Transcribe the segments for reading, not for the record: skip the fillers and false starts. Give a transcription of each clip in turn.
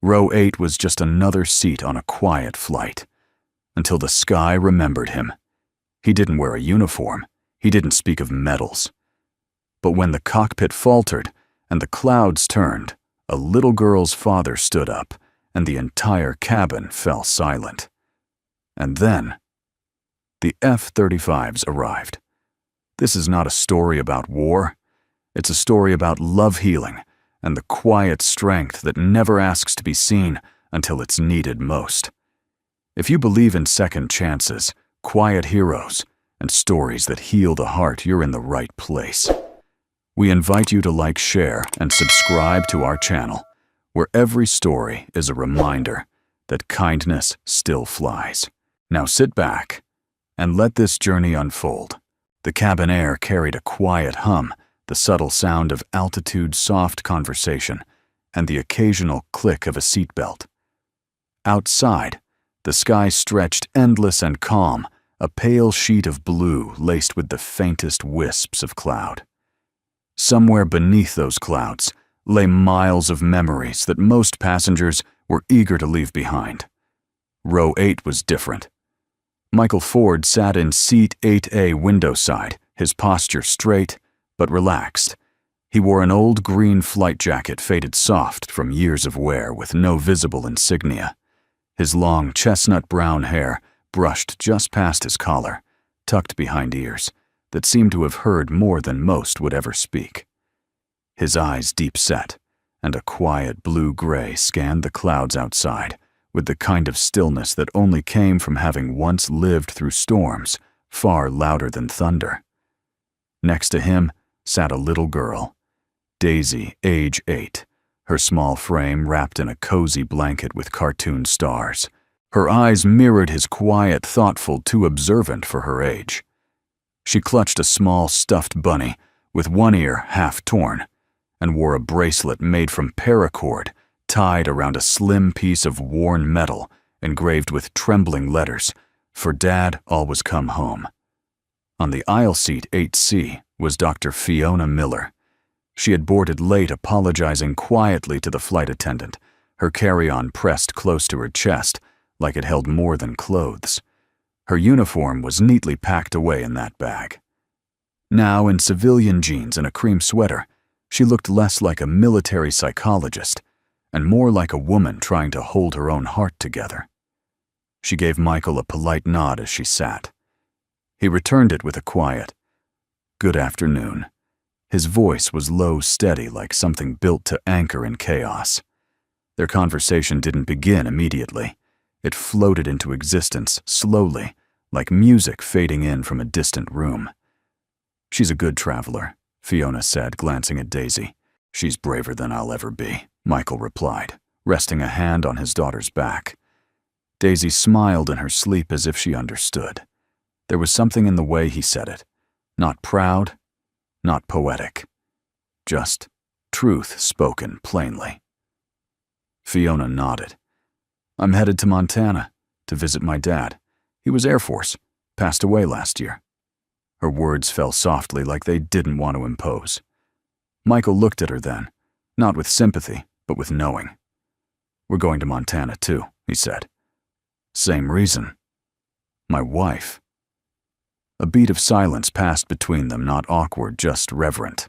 Row 8 was just another seat on a quiet flight, until the sky remembered him. He didn't wear a uniform. He didn't speak of medals. But when the cockpit faltered and the clouds turned, a little girl's father stood up, and the entire cabin fell silent. And then, the F-35s arrived. This is not a story about war. It's a story about love healing and the quiet strength that never asks to be seen until it's needed most. If you believe in second chances, quiet heroes, and stories that heal the heart, you're in the right place. We invite you to like, share, and subscribe to our channel, where every story is a reminder that kindness still flies. Now sit back and let this journey unfold. The cabin air carried a quiet hum, the subtle sound of altitude, soft conversation, and the occasional click of a seatbelt. Outside, the sky stretched endless and calm, a pale sheet of blue laced with the faintest wisps of cloud. Somewhere beneath those clouds lay miles of memories that most passengers were eager to leave behind. Row 8 was different. Michael Ford sat in seat 8A window side, his posture straight but relaxed. He wore an old green flight jacket faded soft from years of wear with no visible insignia. His long chestnut brown hair brushed just past his collar, tucked behind ears that seemed to have heard more than most would ever speak. His eyes deep set, and a quiet blue-gray scanned the clouds outside with the kind of stillness that only came from having once lived through storms far louder than thunder. Next to him sat a little girl, Daisy, age 8, her small frame wrapped in a cozy blanket with cartoon stars. Her eyes mirrored his quiet, thoughtful, too observant for her age. She clutched a small stuffed bunny with one ear half torn and wore a bracelet made from paracord tied around a slim piece of worn metal engraved with trembling letters, "For Dad always come home." On the aisle seat 8C was Dr. Fiona Miller. She had boarded late, apologizing quietly to the flight attendant, her carry-on pressed close to her chest like it held more than clothes. Her uniform was neatly packed away in that bag. Now, in civilian jeans and a cream sweater, she looked less like a military psychologist and more like a woman trying to hold her own heart together. She gave Michael a polite nod as she sat. He returned it with a quiet, "Good afternoon." His voice was low, steady, like something built to anchor in chaos. Their conversation didn't begin immediately. It floated into existence slowly, like music fading in from a distant room. "She's a good traveler," Fiona said, glancing at Daisy. "She's braver than I'll ever be," Michael replied, resting a hand on his daughter's back. Daisy smiled in her sleep as if she understood. There was something in the way he said it. Not proud, not poetic. Just truth spoken plainly. Fiona nodded. "I'm headed to Montana to visit my dad. He was Air Force, passed away last year." Her words fell softly like they didn't want to impose. Michael looked at her then, not with sympathy, but with knowing. "We're going to Montana too," he said. "Same reason. My wife." A beat of silence passed between them, not awkward, just reverent.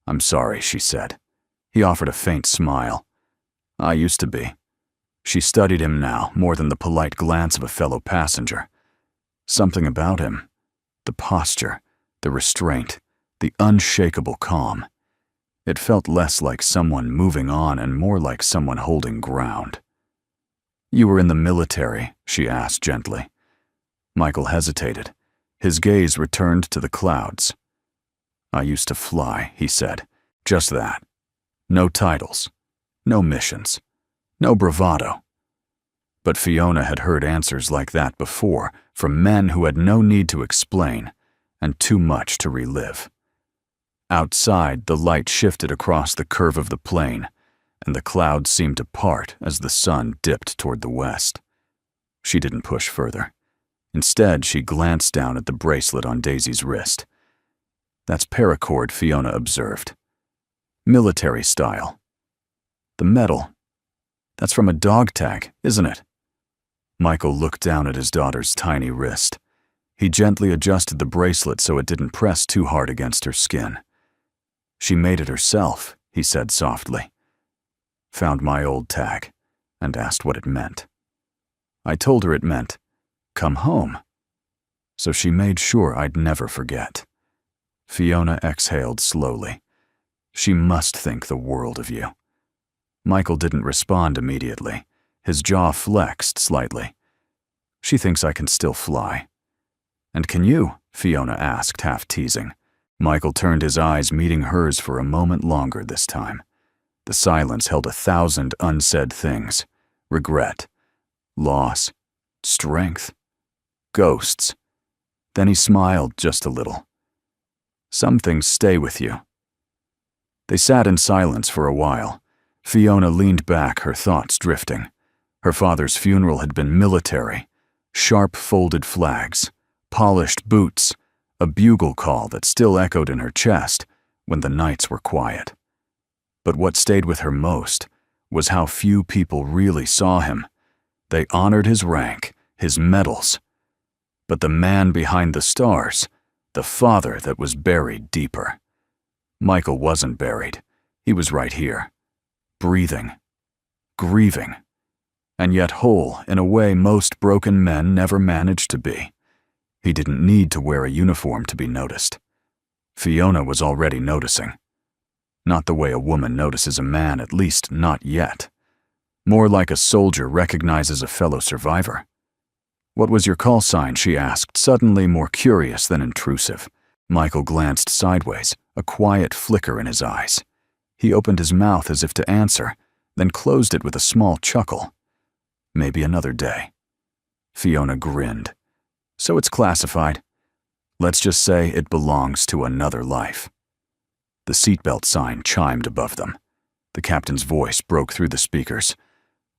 "I'm sorry," she said. He offered a faint smile. "I used to be." She studied him now, more than the polite glance of a fellow passenger. Something about him, the posture, the restraint, the unshakable calm. It felt less like someone moving on and more like someone holding ground. "You were in the military?" she asked gently. Michael hesitated. His gaze returned to the clouds. "I used to fly," he said. "Just that. No titles, no missions, no bravado." But Fiona had heard answers like that before from men who had no need to explain and too much to relive. Outside, the light shifted across the curve of the plane, and the clouds seemed to part as the sun dipped toward the west. She didn't push further. Instead, she glanced down at the bracelet on Daisy's wrist. "That's paracord," Fiona observed. "Military style. The metal, That's from a dog tag, isn't it? Michael looked down at his daughter's tiny wrist. He gently adjusted the bracelet so it didn't press too hard against her skin. She made it herself, he said softly. Found my old tag and asked what it meant. I told her it meant, come home. So she made sure I'd never forget. Fiona exhaled slowly. She must think the world of you. Michael didn't respond immediately. His jaw flexed slightly. She thinks I can still fly. And can you? Fiona asked, half teasing. Michael turned his eyes, meeting hers for a moment longer this time. The silence held 1,000 unsaid things. Regret, loss, strength, ghosts. Then he smiled just a little. Some things stay with you. They sat in silence for a while. Fiona leaned back, her thoughts drifting. Her father's funeral had been military. Sharp folded flags, polished boots, a bugle call that still echoed in her chest when the nights were quiet. But what stayed with her most was how few people really saw him. They honored his rank, his medals. But the man behind the stars, the father that was buried deeper. Michael wasn't buried. He was right here, breathing, grieving, and yet whole in a way most broken men never managed to be. He didn't need to wear a uniform to be noticed. Fiona was already noticing. Not the way a woman notices a man, at least not yet. More like a soldier recognizes a fellow survivor. What was your call sign? She asked, suddenly more curious than intrusive. Michael glanced sideways, a quiet flicker in his eyes. He opened his mouth as if to answer, then closed it with a small chuckle. Maybe another day. Fiona grinned. So it's classified. Let's just say it belongs to another life. The seatbelt sign chimed above them. The captain's voice broke through the speakers.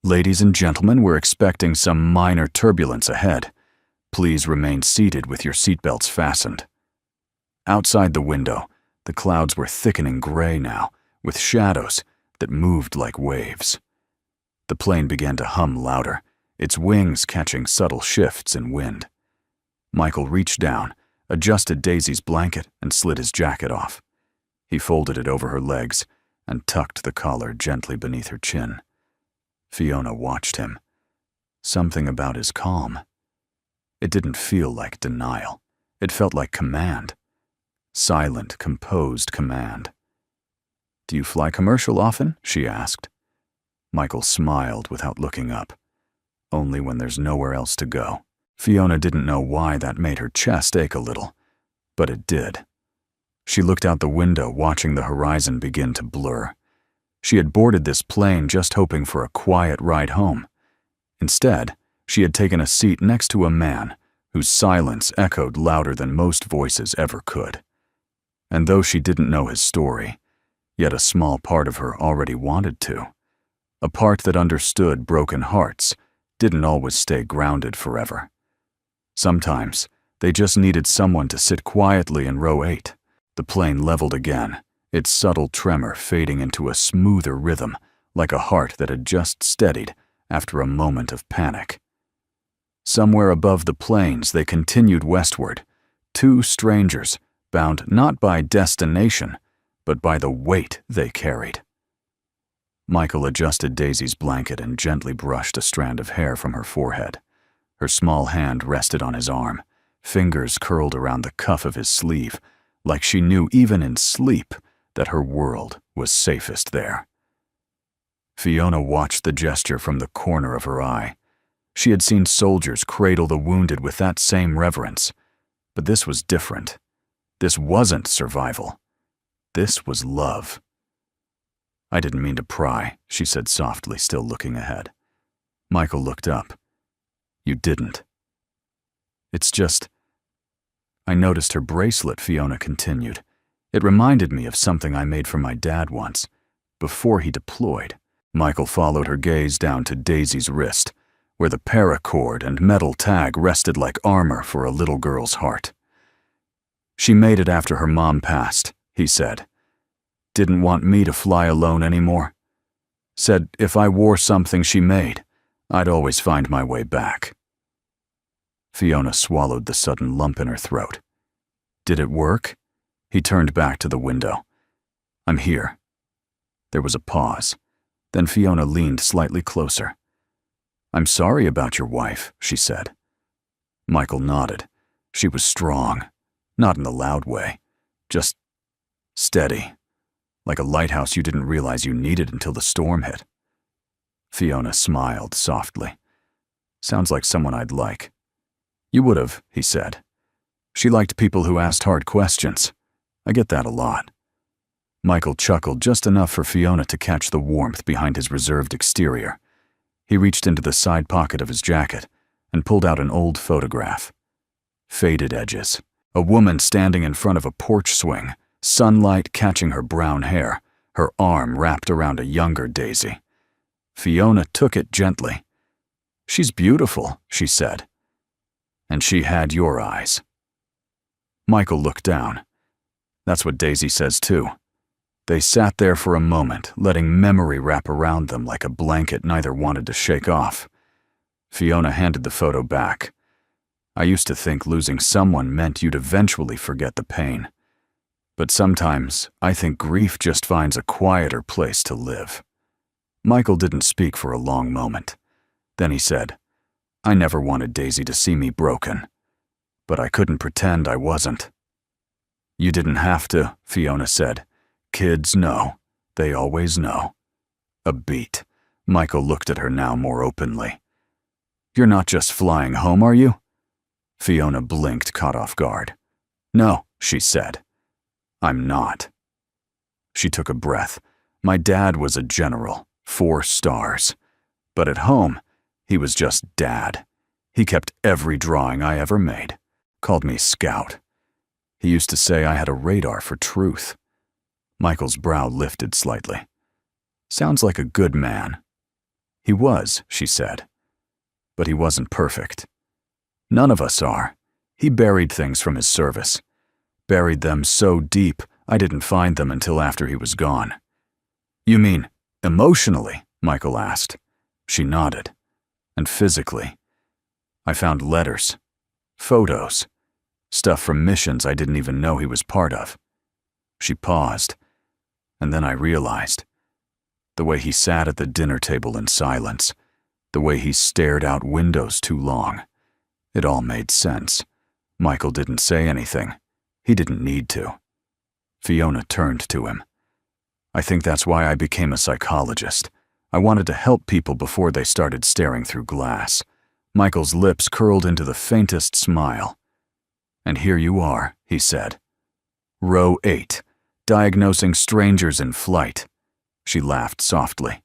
Ladies and gentlemen, we're expecting some minor turbulence ahead. Please remain seated with your seatbelts fastened. Outside the window, the clouds were thickening gray now, with shadows that moved like waves. The plane began to hum louder, its wings catching subtle shifts in wind. Michael reached down, adjusted Daisy's blanket, and slid his jacket off. He folded it over her legs and tucked the collar gently beneath her chin. Fiona watched him. Something about his calm. It didn't feel like denial. It felt like command. Silent, composed command. Do you fly commercial often? She asked. Michael smiled without looking up. Only when there's nowhere else to go. Fiona didn't know why that made her chest ache a little, but it did. She looked out the window, watching the horizon begin to blur. She had boarded this plane just hoping for a quiet ride home. Instead, she had taken a seat next to a man whose silence echoed louder than most voices ever could. And though she didn't know his story, yet a small part of her already wanted to. A part that understood broken hearts didn't always stay grounded forever. Sometimes, they just needed someone to sit quietly in row 8. The plane leveled again, its subtle tremor fading into a smoother rhythm, like a heart that had just steadied after a moment of panic. Somewhere above the plains, they continued westward, two strangers, bound not by destination, but by the weight they carried. Michael adjusted Daisy's blanket and gently brushed a strand of hair from her forehead. Her small hand rested on his arm, fingers curled around the cuff of his sleeve, like she knew even in sleep that her world was safest there. Fiona watched the gesture from the corner of her eye. She had seen soldiers cradle the wounded with that same reverence, but this was different. This wasn't survival. This was love. I didn't mean to pry, she said softly, still looking ahead. Michael looked up. You didn't. It's just... I noticed her bracelet, Fiona continued. It reminded me of something I made for my dad once, before he deployed. Michael followed her gaze down to Daisy's wrist, where the paracord and metal tag rested like armor for a little girl's heart. She made it after her mom passed, he said. Didn't want me to fly alone anymore. Said if I wore something she made, I'd always find my way back. Fiona swallowed the sudden lump in her throat. Did it work? He turned back to the window. I'm here. There was a pause. Then Fiona leaned slightly closer. I'm sorry about your wife, she said. Michael nodded. She was strong, not in a loud way, just steady, like a lighthouse you didn't realize you needed until the storm hit. Fiona smiled softly. Sounds like someone I'd like. You would have, he said. She liked people who asked hard questions. I get that a lot. Michael chuckled just enough for Fiona to catch the warmth behind his reserved exterior. He reached into the side pocket of his jacket and pulled out an old photograph. Faded edges. A woman standing in front of a porch swing, sunlight catching her brown hair, her arm wrapped around a younger Daisy. Fiona took it gently. She's beautiful, she said. And she had your eyes. Michael looked down. That's what Daisy says too. They sat there for a moment, letting memory wrap around them like a blanket neither wanted to shake off. Fiona handed the photo back. I used to think losing someone meant you'd eventually forget the pain. But sometimes I think grief just finds a quieter place to live. Michael didn't speak for a long moment. Then he said, I never wanted Daisy to see me broken, but I couldn't pretend I wasn't. You didn't have to, Fiona said. Kids know. They always know. A beat. Michael looked at her now more openly. You're not just flying home, are you? Fiona blinked, caught off guard. No, she said. I'm not. She took a breath. My dad was a general, 4 stars. But at home, he was just Dad. He kept every drawing I ever made. Called me Scout. He used to say I had a radar for truth. Michael's brow lifted slightly. Sounds like a good man. He was, she said. But he wasn't perfect. None of us are. He buried things from his service. Buried them so deep, I didn't find them until after he was gone. You mean, emotionally? Michael asked. She nodded. And physically. I found letters, photos, stuff from missions I didn't even know he was part of. She paused, and then I realized. The way he sat at the dinner table in silence, the way he stared out windows too long. It all made sense. Michael didn't say anything. He didn't need to. Fiona turned to him. I think that's why I became a psychologist. I wanted to help people before they started staring through glass. Michael's lips curled into the faintest smile. And here you are, he said. Row 8, diagnosing strangers in flight. She laughed softly.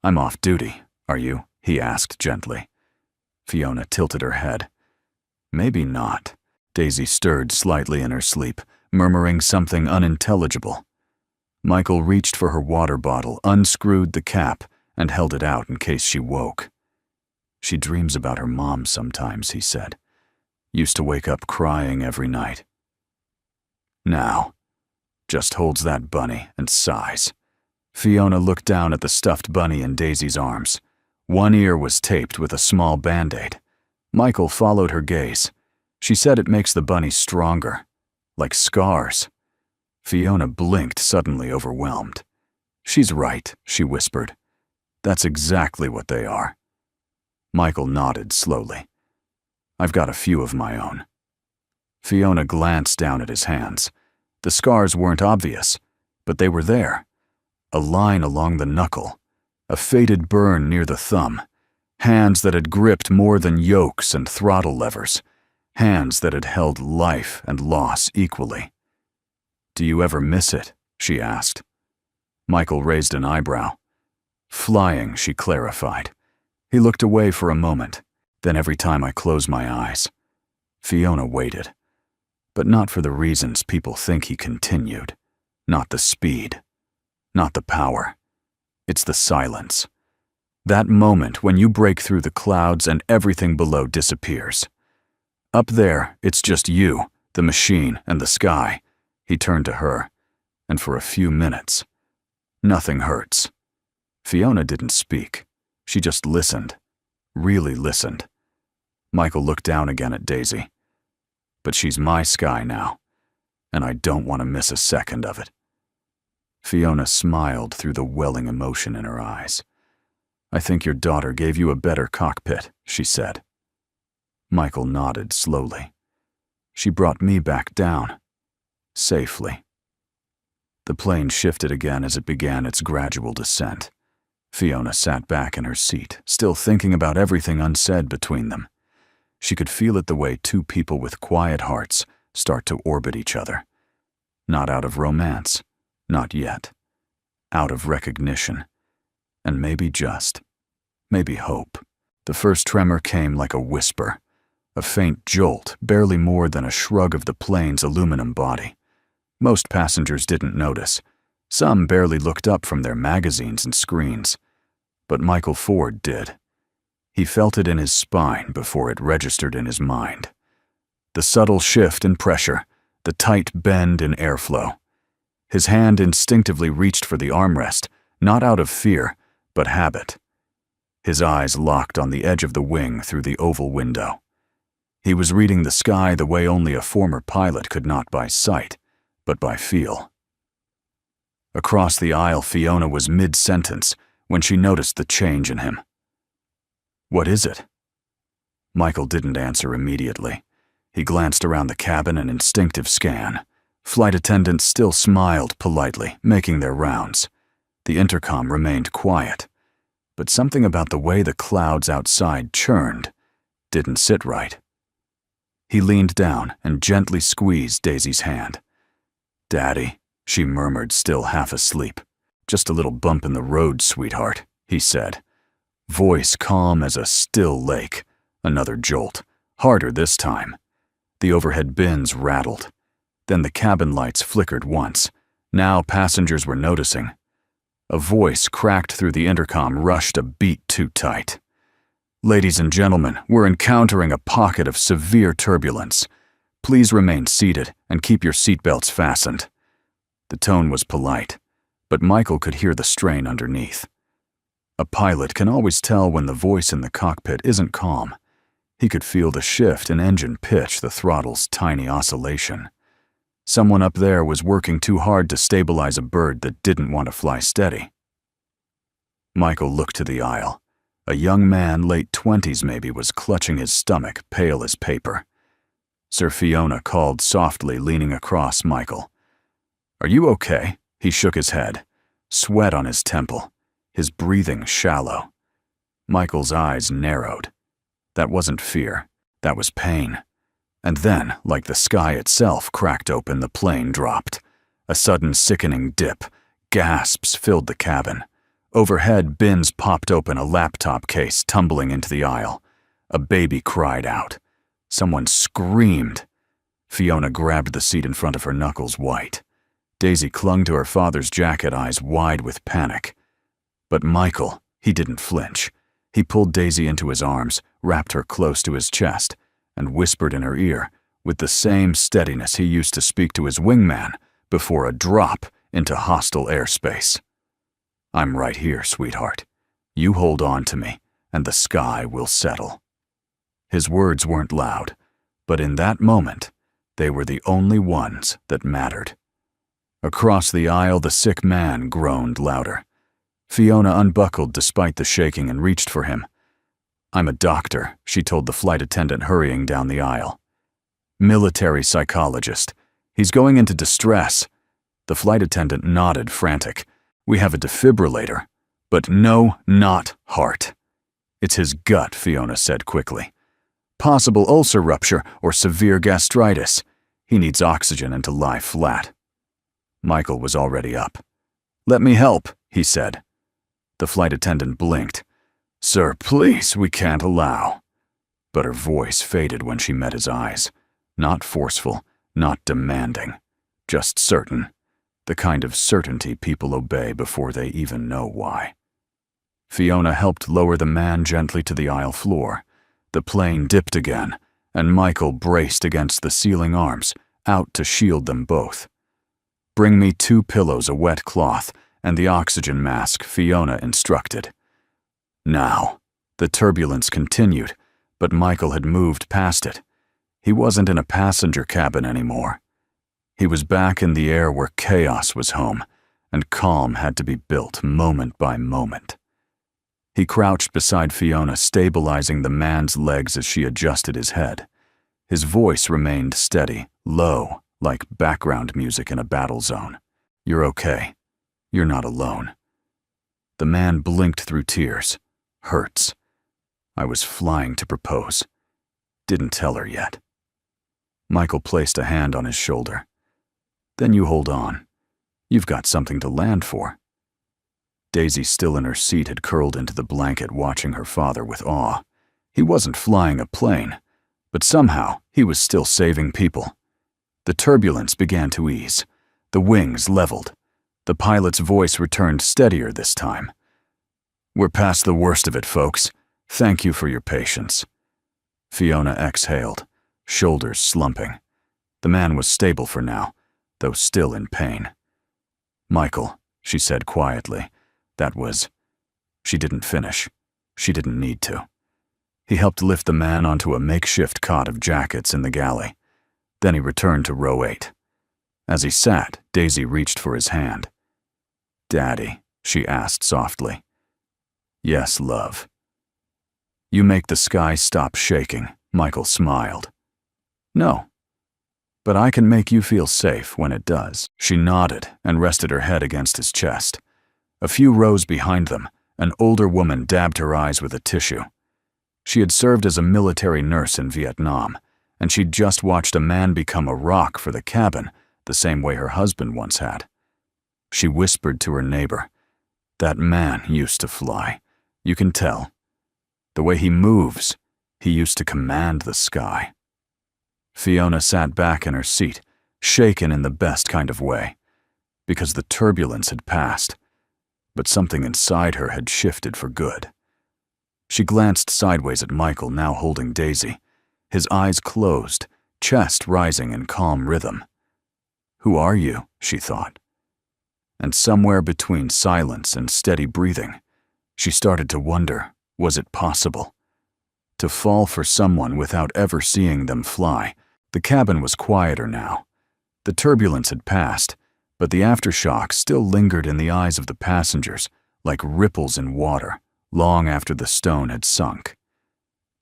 I'm off duty, are you? He asked gently. Fiona tilted her head. Maybe not. Daisy stirred slightly in her sleep, murmuring something unintelligible. Michael reached for her water bottle, unscrewed the cap, and held it out in case she woke. She dreams about her mom sometimes, he said. Used to wake up crying every night. Now, just holds that bunny and sighs. Fiona looked down at the stuffed bunny in Daisy's arms. One ear was taped with a small band-aid. Michael followed her gaze. She said it makes the bunny stronger, like scars. Fiona blinked, suddenly overwhelmed. She's right, she whispered. That's exactly what they are. Michael nodded slowly. I've got a few of my own. Fiona glanced down at his hands. The scars weren't obvious, but they were there. A line along the knuckle, a faded burn near the thumb, hands that had gripped more than yokes and throttle levers, hands that had held life and loss equally. Do you ever miss it? She asked. Michael raised an eyebrow. Flying, she clarified. He looked away for a moment, then every time I close my eyes. Fiona waited, but not for the reasons people think he continued. Not the speed, not the power. It's the silence. That moment when you break through the clouds and everything below disappears. Up there, it's just you, the machine, and the sky. He turned to her, and for a few minutes, nothing hurts. Fiona didn't speak. She just listened. Really listened. Michael looked down again at Daisy. But she's my sky now, and I don't want to miss a second of it. Fiona smiled through the welling emotion in her eyes. I think your daughter gave you a better cockpit, she said. Michael nodded slowly. She brought me back down. Safely. The plane shifted again as it began its gradual descent. Fiona sat back in her seat, still thinking about everything unsaid between them. She could feel it the way two people with quiet hearts start to orbit each other. Not out of romance, not yet. Out of recognition. And maybe hope. The first tremor came like a whisper, a faint jolt, barely more than a shrug of the plane's aluminum body. Most passengers didn't notice. Some barely looked up from their magazines and screens. But Michael Ford did. He felt it in his spine before it registered in his mind. The subtle shift in pressure, the tight bend in airflow. His hand instinctively reached for the armrest, not out of fear, but habit. His eyes locked on the edge of the wing through the oval window. He was reading the sky the way only a former pilot could, not by sight, but by feel. Across the aisle, Fiona was mid-sentence when she noticed the change in him. What is it? Michael didn't answer immediately. He glanced around the cabin, an instinctive scan. Flight attendants still smiled politely, making their rounds. The intercom remained quiet. But something about the way the clouds outside churned didn't sit right. He leaned down and gently squeezed Daisy's hand. Daddy, she murmured, still half asleep. Just a little bump in the road, sweetheart, he said. Voice calm as a still lake. Another jolt, harder this time. The overhead bins rattled. Then the cabin lights flickered once. Now passengers were noticing. A voice cracked through the intercom, rushed a beat too tight. Ladies and gentlemen, we're encountering a pocket of severe turbulence. Please remain seated and keep your seatbelts fastened. The tone was polite, but Michael could hear the strain underneath. A pilot can always tell when the voice in the cockpit isn't calm. He could feel the shift in engine pitch, the throttle's tiny oscillation. Someone up there was working too hard to stabilize a bird that didn't want to fly steady. Michael looked to the aisle. A young man, late 20s maybe, was clutching his stomach, pale as paper. Sir Fiona called softly, leaning across Michael. Are you okay? He shook his head, sweat on his temple, his breathing shallow. Michael's eyes narrowed. That wasn't fear, that was pain. And then, like the sky itself cracked open, the plane dropped. A sudden sickening dip. Gasps filled the cabin. Overhead, bins popped open, a laptop case tumbling into the aisle. A baby cried out. Someone screamed. Fiona grabbed the seat in front of her, knuckles white. Daisy clung to her father's jacket, eyes wide with panic. But Michael, he didn't flinch. He pulled Daisy into his arms, wrapped her close to his chest, and whispered in her ear, with the same steadiness he used to speak to his wingman before a drop into hostile airspace. I'm right here, sweetheart. You hold on to me, and the sky will settle. His words weren't loud, but in that moment, they were the only ones that mattered. Across the aisle, the sick man groaned louder. Fiona unbuckled despite the shaking and reached for him. I'm a doctor, she told the flight attendant, hurrying down the aisle. Military psychologist. He's going into distress. The flight attendant nodded, frantic. We have a defibrillator. But no, not heart. It's his gut, Fiona said quickly. Possible ulcer rupture or severe gastritis. He needs oxygen and to lie flat. Michael was already up. Let me help, he said. The flight attendant blinked. Sir, please, we can't allow. But her voice faded when she met his eyes. Not forceful, not demanding, just certain. The kind of certainty people obey before they even know why. Fiona helped lower the man gently to the aisle floor. The plane dipped again, and Michael braced against the ceiling arms, out to shield them both. Bring me 2 pillows, a wet cloth, and the oxygen mask, Fiona instructed. Now. The turbulence continued, but Michael had moved past it. He wasn't in a passenger cabin anymore. He was back in the air where chaos was home, and calm had to be built moment by moment. He crouched beside Fiona, stabilizing the man's legs as she adjusted his head. His voice remained steady, low, like background music in a battle zone. "You're okay. You're not alone." The man blinked through tears. "Hurts. I was flying to propose. Didn't tell her yet." Michael placed a hand on his shoulder. "Then you hold on. You've got something to land for." Daisy, still in her seat, had curled into the blanket, watching her father with awe. He wasn't flying a plane, but somehow he was still saving people. The turbulence began to ease. The wings leveled. The pilot's voice returned steadier this time. "We're past the worst of it, folks. Thank you for your patience." Fiona exhaled, shoulders slumping. The man was stable for now, though still in pain. "Michael," she said quietly, "that was—" She didn't finish. She didn't need to. He helped lift the man onto a makeshift cot of jackets in the galley. Then he returned to row 8. As he sat, Daisy reached for his hand. "Daddy," she asked softly. "Yes, love." "You make the sky stop shaking," Michael smiled. "No. But I can make you feel safe when it does." She nodded and rested her head against his chest. A few rows behind them, an older woman dabbed her eyes with a tissue. She had served as a military nurse in Vietnam, and she'd just watched a man become a rock for the cabin, the same way her husband once had. She whispered to her neighbor, "That man used to fly. You can tell. The way he moves, he used to command the sky." Fiona sat back in her seat, shaken in the best kind of way, because the turbulence had passed, but something inside her had shifted for good. She glanced sideways at Michael, now holding Daisy, his eyes closed, chest rising in calm rhythm. "Who are you?" she thought. And somewhere between silence and steady breathing, she started to wonder, was it possible? To fall for someone without ever seeing them fly. The cabin was quieter now. The turbulence had passed, but the aftershock still lingered in the eyes of the passengers, like ripples in water, long after the stone had sunk.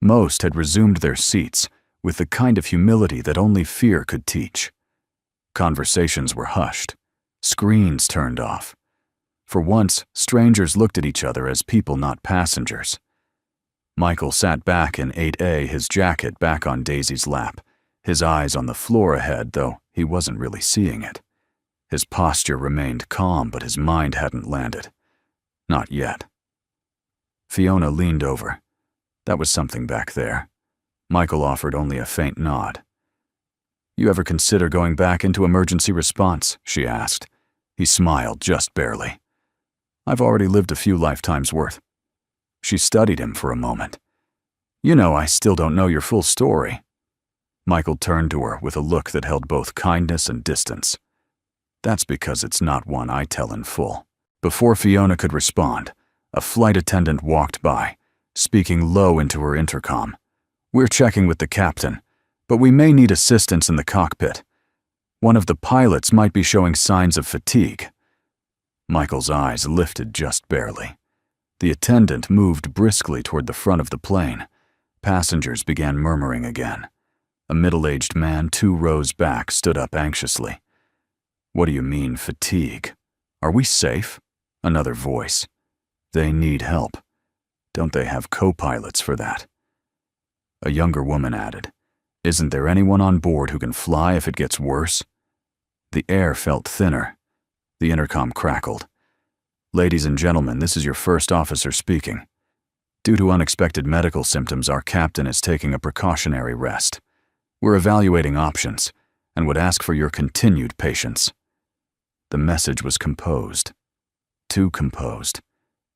Most had resumed their seats, with the kind of humility that only fear could teach. Conversations were hushed. Screens turned off. For once, strangers looked at each other as people, not passengers. Michael sat back in 8A, his jacket back on Daisy's lap, his eyes on the floor ahead, though he wasn't really seeing it. His posture remained calm, but his mind hadn't landed. Not yet. Fiona leaned over. That was something back there. Michael offered only a faint nod. "You ever consider going back into emergency response?" she asked. He smiled, just barely. "I've already lived a few lifetimes' worth." She studied him for a moment. "You know, I still don't know your full story." Michael turned to her with a look that held both kindness and distance. "That's because it's not one I tell in full." Before Fiona could respond, a flight attendant walked by, speaking low into her intercom. "We're checking with the captain, but we may need assistance in the cockpit. One of the pilots might be showing signs of fatigue." Michael's eyes lifted just barely. The attendant moved briskly toward the front of the plane. Passengers began murmuring again. A middle-aged man 2 rows back stood up anxiously. "What do you mean, fatigue? Are we safe?" Another voice. "They need help. Don't they have co-pilots for that?" A younger woman added, "Isn't there anyone on board who can fly if it gets worse?" The air felt thinner. The intercom crackled. "Ladies and gentlemen, this is your first officer speaking. Due to unexpected medical symptoms, our captain is taking a precautionary rest. We're evaluating options and would ask for your continued patience." The message was composed. Too composed.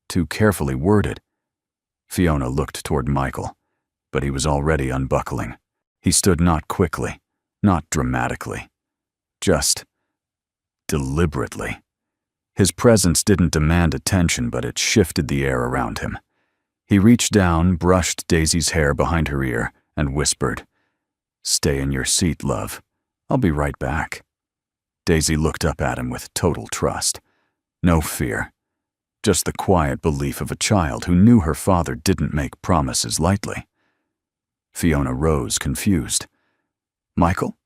Too carefully worded. Fiona looked toward Michael, but he was already unbuckling. He stood not quickly, not dramatically, just deliberately. His presence didn't demand attention, but it shifted the air around him. He reached down, brushed Daisy's hair behind her ear, and whispered, "Stay in your seat, love. I'll be right back." Daisy looked up at him with total trust. No fear. Just the quiet belief of a child who knew her father didn't make promises lightly. Fiona rose, confused. "Michael?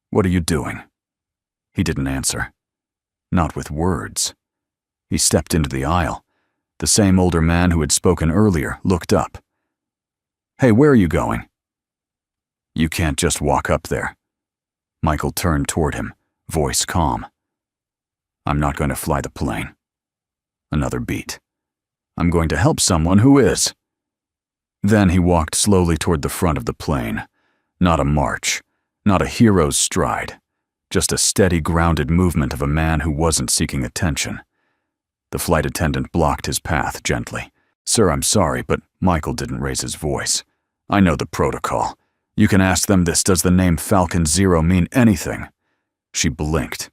What are you doing?" He didn't answer. Not with words. He stepped into the aisle. The same older man who had spoken earlier looked up. "Hey, where are you going?" "You can't just walk up there." Michael turned toward him, voice calm. "I'm not going to fly the plane." Another beat. "I'm going to help someone who is." Then he walked slowly toward the front of the plane. Not a march, not a hero's stride, just a steady, grounded movement of a man who wasn't seeking attention. The flight attendant blocked his path gently. "Sir, I'm sorry, but..." Michael didn't raise his voice. "I know the protocol. You can ask them this. Does the name Falcon 0 mean anything?" She blinked.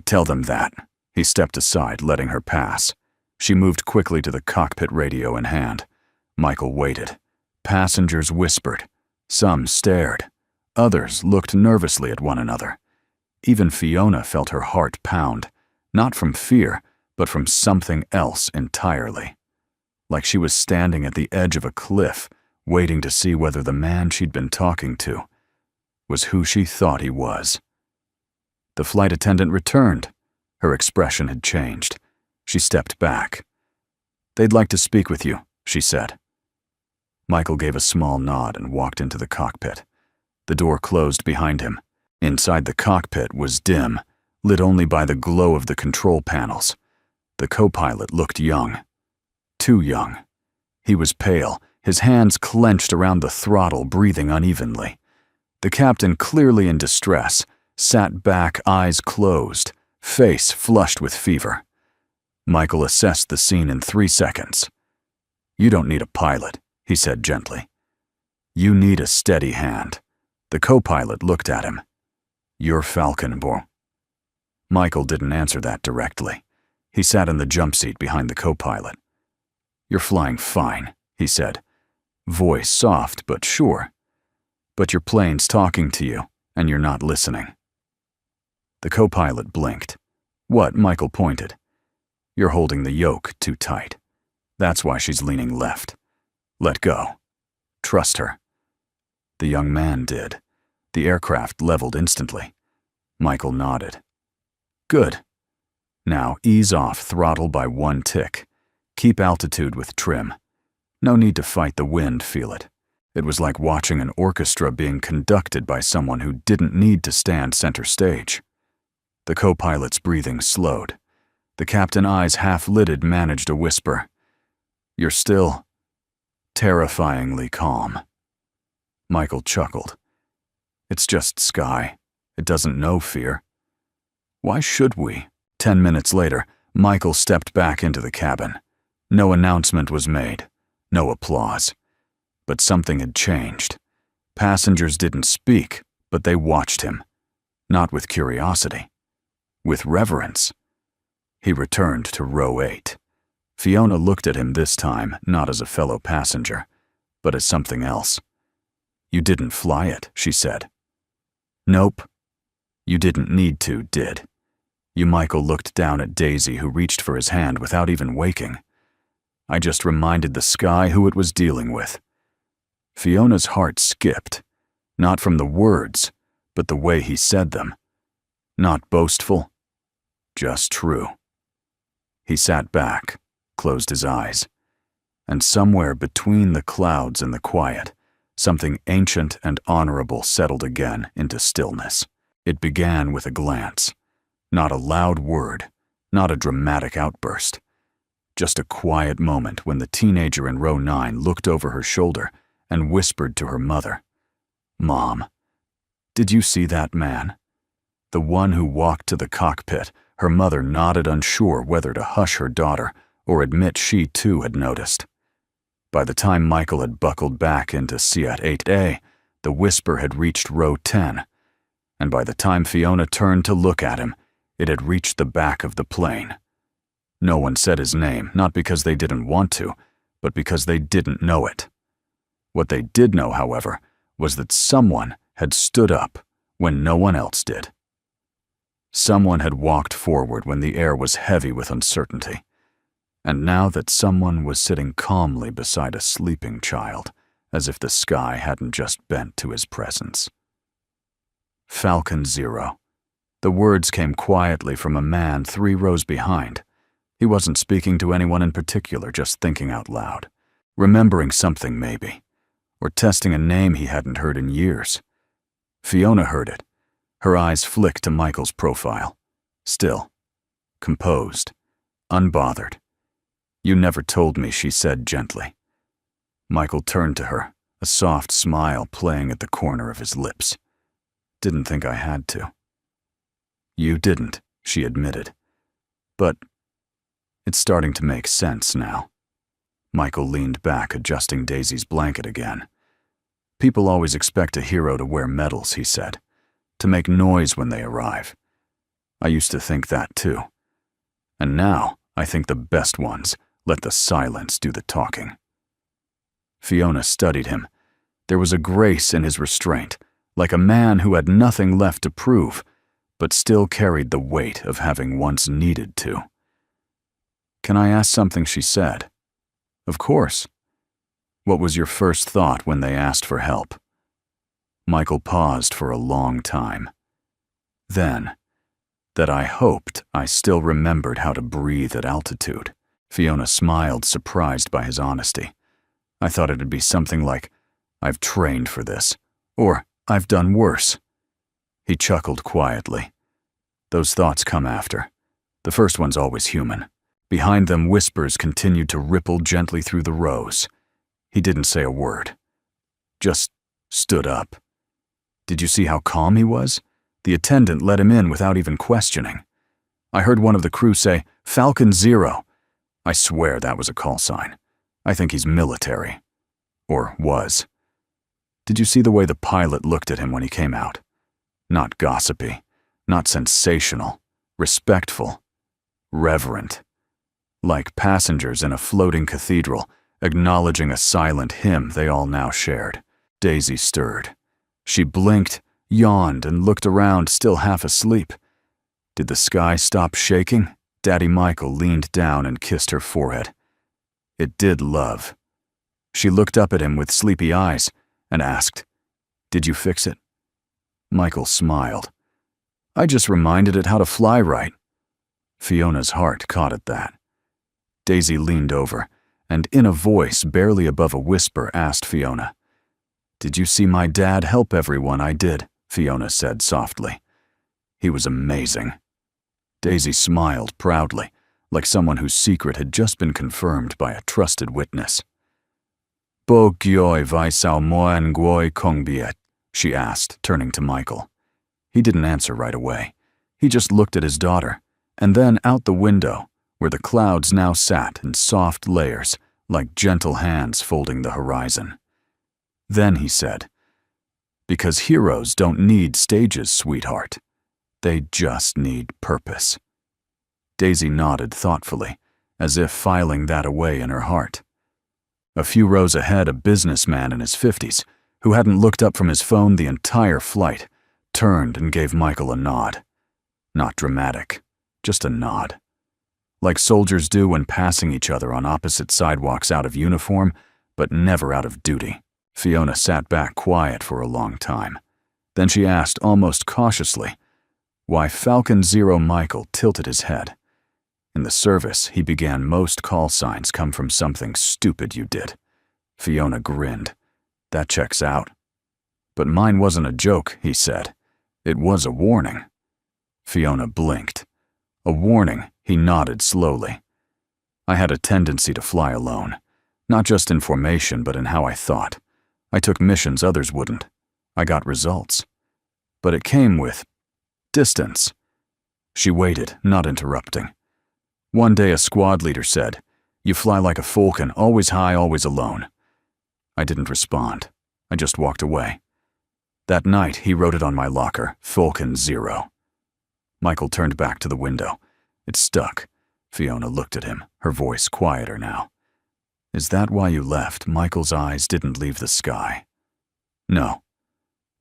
Tell them that." He stepped aside, letting her pass. She moved quickly to the cockpit radio in hand. Michael waited. Passengers whispered. Some stared. Others looked nervously at one another. Even Fiona felt her heart pound, not from fear, but from something else entirely. Like she was standing at the edge of a cliff, waiting to see whether the man she'd been talking to was who she thought he was. The flight attendant returned. Her expression had changed. She stepped back. "They'd like to speak with you," she said. Michael gave a small nod and walked into the cockpit. The door closed behind him. Inside the cockpit was dim, lit only by the glow of the control panels. The co-pilot looked young. Too young. He was pale, his hands clenched around the throttle, breathing unevenly. The captain, clearly in distress, sat back, eyes closed, face flushed with fever. Michael assessed the scene in 3 seconds. "You don't need a pilot," he said gently. "You need a steady hand." The co-pilot looked at him. "You're Falcon, boy." Michael didn't answer that directly. He sat in the jump seat behind the co-pilot. "You're flying fine," he said, voice soft but sure. "But your plane's talking to you, and you're not listening." The co-pilot blinked. "What?" Michael pointed. "You're holding the yoke too tight. That's why she's leaning left. Let go. Trust her." The young man did. The aircraft leveled instantly. Michael nodded. "Good. Now ease off throttle by 1 tick. Keep altitude with trim. No need to fight the wind, feel it." It was like watching an orchestra being conducted by someone who didn't need to stand center stage. The co-pilot's breathing slowed. The captain's eyes half-lidded managed a whisper. "You're still terrifyingly calm." Michael chuckled. "It's just sky. It doesn't know fear." "Why should we?" 10 minutes later, Michael stepped back into the cabin. No announcement was made. No applause. But something had changed. Passengers didn't speak, but they watched him. Not with curiosity. With reverence. He returned to row 8. Fiona looked at him this time, not as a fellow passenger, but as something else. "You didn't fly it," she said. "Nope. You didn't need to, did you?" Michael looked down at Daisy, who reached for his hand without even waking. "I just reminded the sky who it was dealing with." Fiona's heart skipped, not from the words, but the way he said them. Not boastful, just true. He sat back, closed his eyes, and somewhere between the clouds and the quiet, something ancient and honorable settled again into stillness. It began with a glance, not a loud word, not a dramatic outburst, just a quiet moment when the teenager in row 9 looked over her shoulder and whispered to her mother, "Mom, did you see that man?" The one who walked to the cockpit. Her mother nodded, unsure whether to hush her daughter or admit she too had noticed. By the time Michael had buckled back into Seat 8A, the whisper had reached row 10, and by the time Fiona turned to look at him, It had reached the back of the plane. No one said his name, not because they didn't want to, but because they didn't know it. What they did know, however, was that someone had stood up when no one else did. Someone had walked forward when the air was heavy with uncertainty. And now that someone was sitting calmly beside a sleeping child, as if the sky hadn't just bent to his presence. Falcon 0. The words came quietly from a man 3 rows behind. He wasn't speaking to anyone in particular, just thinking out loud. Remembering something maybe. Or testing a name he hadn't heard in years. Fiona heard it. Her eyes flicked to Michael's profile. Still. Composed. Unbothered. "You never told me," she said gently. Michael turned to her, a soft smile playing at the corner of his lips. "Didn't think I had to." "You didn't," she admitted. "But it's starting to make sense now." Michael leaned back, adjusting Daisy's blanket again. "People always expect a hero to wear medals," he said, "to make noise when they arrive. I used to think that too. And now I think the best ones let the silence do the talking." Fiona studied him. There was a grace in his restraint, like a man who had nothing left to prove, but still carried the weight of having once needed to. "Can I ask something?" she said. "Of course." "What was your first thought when they asked for help?" Michael paused for a long time. Then, that I hoped I still remembered how to breathe at altitude. Fiona smiled, surprised by his honesty. "I thought it'd be something like, 'I've trained for this,' or 'I've done worse.'" He chuckled quietly. "Those thoughts come after. The first one's always human." Behind them, whispers continued to ripple gently through the rows. He didn't say a word. Just stood up. "Did you see how calm he was? The attendant let him in without even questioning. I heard one of the crew say, 'Falcon 0. I swear that was a call sign. I think he's military. Or was. Did you see the way the pilot looked at him when he came out? Not gossipy, not sensational, respectful, reverent. Like passengers in a floating cathedral, acknowledging a silent hymn they all now shared." Daisy stirred. She blinked, yawned, and looked around, still half asleep. Did the sky stop shaking? Daddy Michael leaned down and kissed her forehead. It did, love. She looked up at him with sleepy eyes and asked, "Did you fix it?" Michael smiled. "I just reminded it how to fly right." Fiona's heart caught at that. Daisy leaned over and, in a voice barely above a whisper, asked Fiona, "Did you see my dad help everyone I did?" Fiona said softly. "He was amazing." Daisy smiled proudly, like someone whose secret had just been confirmed by a trusted witness. "Bo gyoi vai sao moan guoi kong biet?" she asked, turning to Michael. He didn't answer right away. He just looked at his daughter, and then out the window, where the clouds now sat in soft layers, like gentle hands folding the horizon. Then he said, "Because heroes don't need stages, sweetheart. They just need purpose." Daisy nodded thoughtfully, as if filing that away in her heart. A few rows ahead, a businessman in his 50s, who hadn't looked up from his phone the entire flight, turned and gave Michael a nod. Not dramatic, just a nod. Like soldiers do when passing each other on opposite sidewalks out of uniform, but never out of duty. Fiona sat back quiet for a long time. Then she asked, almost cautiously, why Falcon 0. Michael tilted his head. In the service, he began, most call signs come from something stupid you did. Fiona grinned. That checks out. But mine wasn't a joke, he said. It was a warning. Fiona blinked. A warning, he nodded slowly. I had a tendency to fly alone. Not just in formation, but in how I thought. I took missions others wouldn't. I got results. But it came with distance. She waited, not interrupting. One day a squad leader said, "You fly like a falcon, always high, always alone." I didn't respond. I just walked away. That night, he wrote it on my locker, Falcon 0. Michael turned back to the window. It stuck. Fiona looked at him, her voice quieter now. Is that why you left? Michael's eyes didn't leave the sky. No.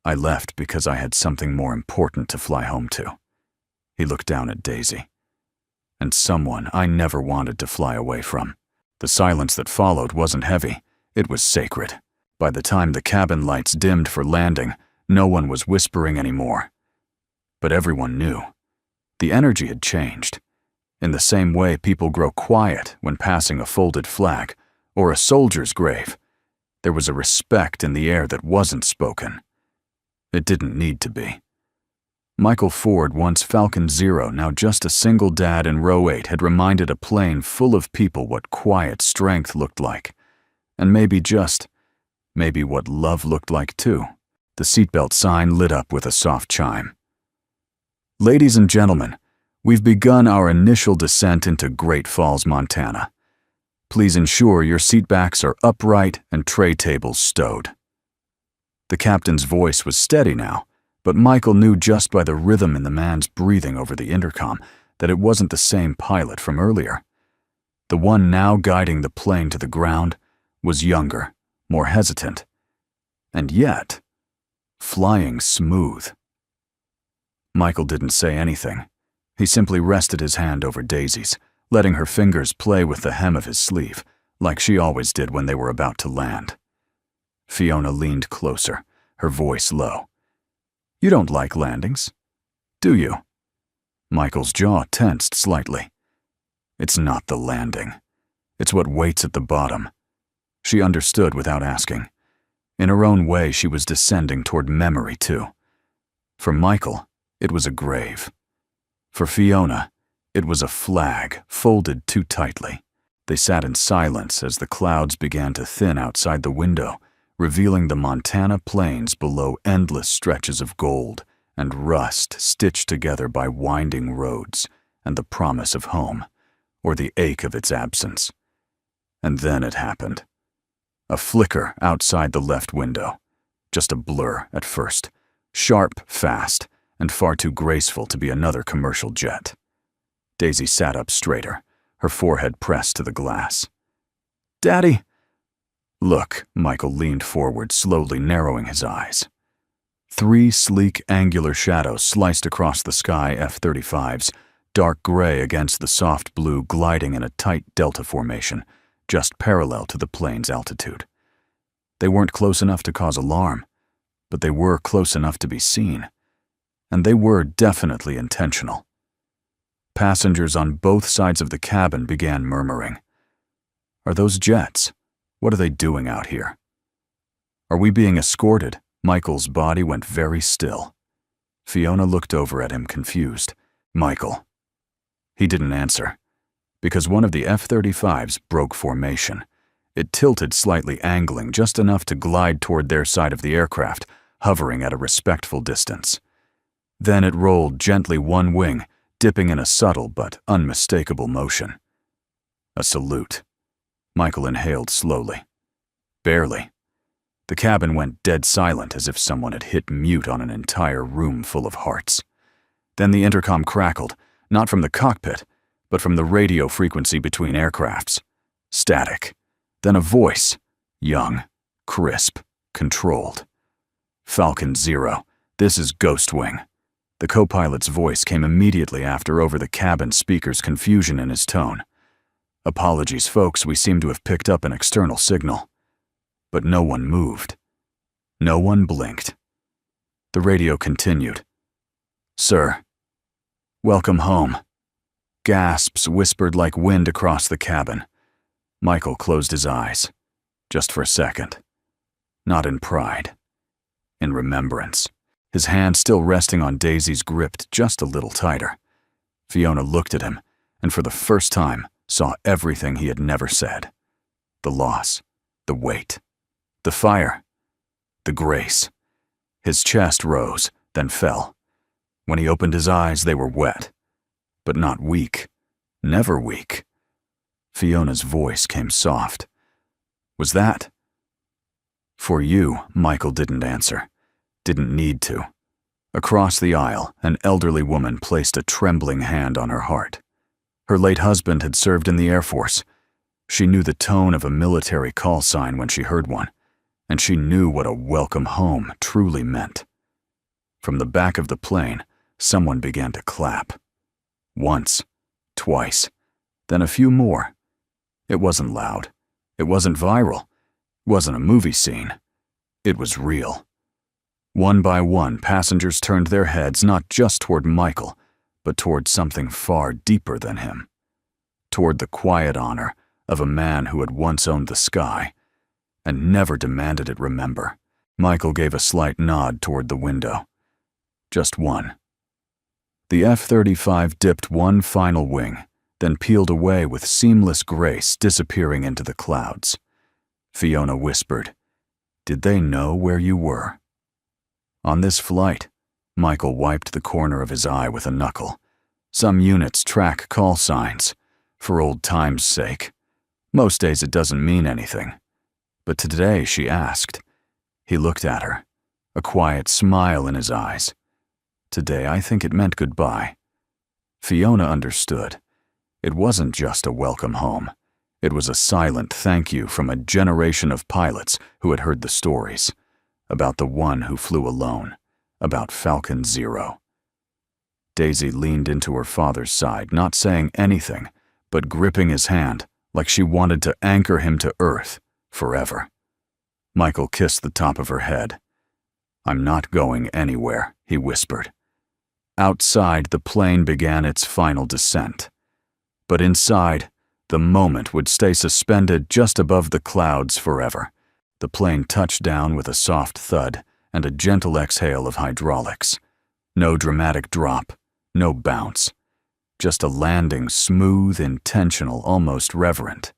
I left because I had something more important to fly home to. He looked down at Daisy. And someone I never wanted to fly away from. The silence that followed wasn't heavy. It was sacred. By the time the cabin lights dimmed for landing, no one was whispering anymore. But everyone knew. The energy had changed. In the same way people grow quiet when passing a folded flag or a soldier's grave, there was a respect in the air that wasn't spoken. It didn't need to be. Michael Ford, once Falcon 0, now just a single dad in row 8, had reminded a plane full of people what quiet strength looked like. And maybe what love looked like too. The seatbelt sign lit up with a soft chime. Ladies and gentlemen, we've begun our initial descent into Great Falls, Montana. Please ensure your seatbacks are upright and tray tables stowed. The captain's voice was steady now, but Michael knew just by the rhythm in the man's breathing over the intercom that it wasn't the same pilot from earlier. The one now guiding the plane to the ground was younger, more hesitant, and yet flying smooth. Michael didn't say anything. He simply rested his hand over Daisy's, letting her fingers play with the hem of his sleeve, like she always did when they were about to land. Fiona leaned closer, her voice low. You don't like landings, do you? Michael's jaw tensed slightly. It's not the landing. It's what waits at the bottom. She understood without asking. In her own way, she was descending toward memory, too. For Michael, it was a grave. For Fiona, it was a flag folded too tightly. They sat in silence as the clouds began to thin outside the window, revealing the Montana plains below endless stretches of gold and rust stitched together by winding roads and the promise of home, or the ache of its absence. And then it happened. A flicker outside the left window. Just a blur at first, sharp, fast, and far too graceful to be another commercial jet. Daisy sat up straighter, her forehead pressed to the glass. Daddy! Look, Michael leaned forward, slowly narrowing his eyes. 3 sleek, angular shadows sliced across the sky, F-35s, dark gray against the soft blue, gliding in a tight delta formation, just parallel to the plane's altitude. They weren't close enough to cause alarm, but they were close enough to be seen. And they were definitely intentional. Passengers on both sides of the cabin began murmuring. Are those jets? What are they doing out here? Are we being escorted? Michael's body went very still. Fiona looked over at him, confused. Michael. He didn't answer, because one of the F-35s broke formation. It tilted slightly, angling just enough to glide toward their side of the aircraft, hovering at a respectful distance. Then it rolled gently one wing, dipping in a subtle but unmistakable motion. A salute. Michael inhaled slowly. Barely. The cabin went dead silent, as if someone had hit mute on an entire room full of hearts. Then the intercom crackled, not from the cockpit, but from the radio frequency between aircrafts. Static. Then a voice. Young, crisp, controlled. Falcon 0, this is Ghost Wing. The co-pilot's voice came immediately after over the cabin speaker's, confusion in his tone. Apologies, folks, we seem to have picked up an external signal. But no one moved. No one blinked. The radio continued. Sir, welcome home. Gasps whispered like wind across the cabin. Michael closed his eyes, just for a second. Not in pride, in remembrance. His hand still resting on Daisy's, gripped just a little tighter. Fiona looked at him, and for the first time saw everything he had never said. The loss, the weight, the fire, the grace. His chest rose, then fell. When he opened his eyes, they were wet, but not weak, never weak. Fiona's voice came soft. Was that? For you, Michael didn't answer. Didn't need to. Across the aisle, an elderly woman placed a trembling hand on her heart. Her late husband had served in the Air Force. She knew the tone of a military call sign when she heard one, and she knew what a welcome home truly meant. From the back of the plane, someone began to clap. Once, twice, then a few more. It wasn't loud. It wasn't viral. It wasn't a movie scene. It was real. One by one, passengers turned their heads not just toward Michael, but toward something far deeper than him. Toward the quiet honor of a man who had once owned the sky and never demanded it remember. Michael gave a slight nod toward the window. Just one. The F-35 dipped one final wing, then peeled away with seamless grace, disappearing into the clouds. Fiona whispered, "Did they know where you were?" On this flight, Michael wiped the corner of his eye with a knuckle. Some units track call signs, for old time's sake. Most days it doesn't mean anything. But today she asked. He looked at her, a quiet smile in his eyes. Today I think it meant goodbye. Fiona understood. It wasn't just a welcome home. It was a silent thank you from a generation of pilots who had heard the stories. About the one who flew alone, about Falcon 0. Daisy leaned into her father's side, not saying anything, but gripping his hand like she wanted to anchor him to earth forever. Michael kissed the top of her head. "I'm not going anywhere," he whispered. Outside, the plane began its final descent. But inside, the moment would stay suspended just above the clouds forever. The plane touched down with a soft thud and a gentle exhale of hydraulics. No dramatic drop, no bounce. Just a landing smooth, intentional, almost reverent.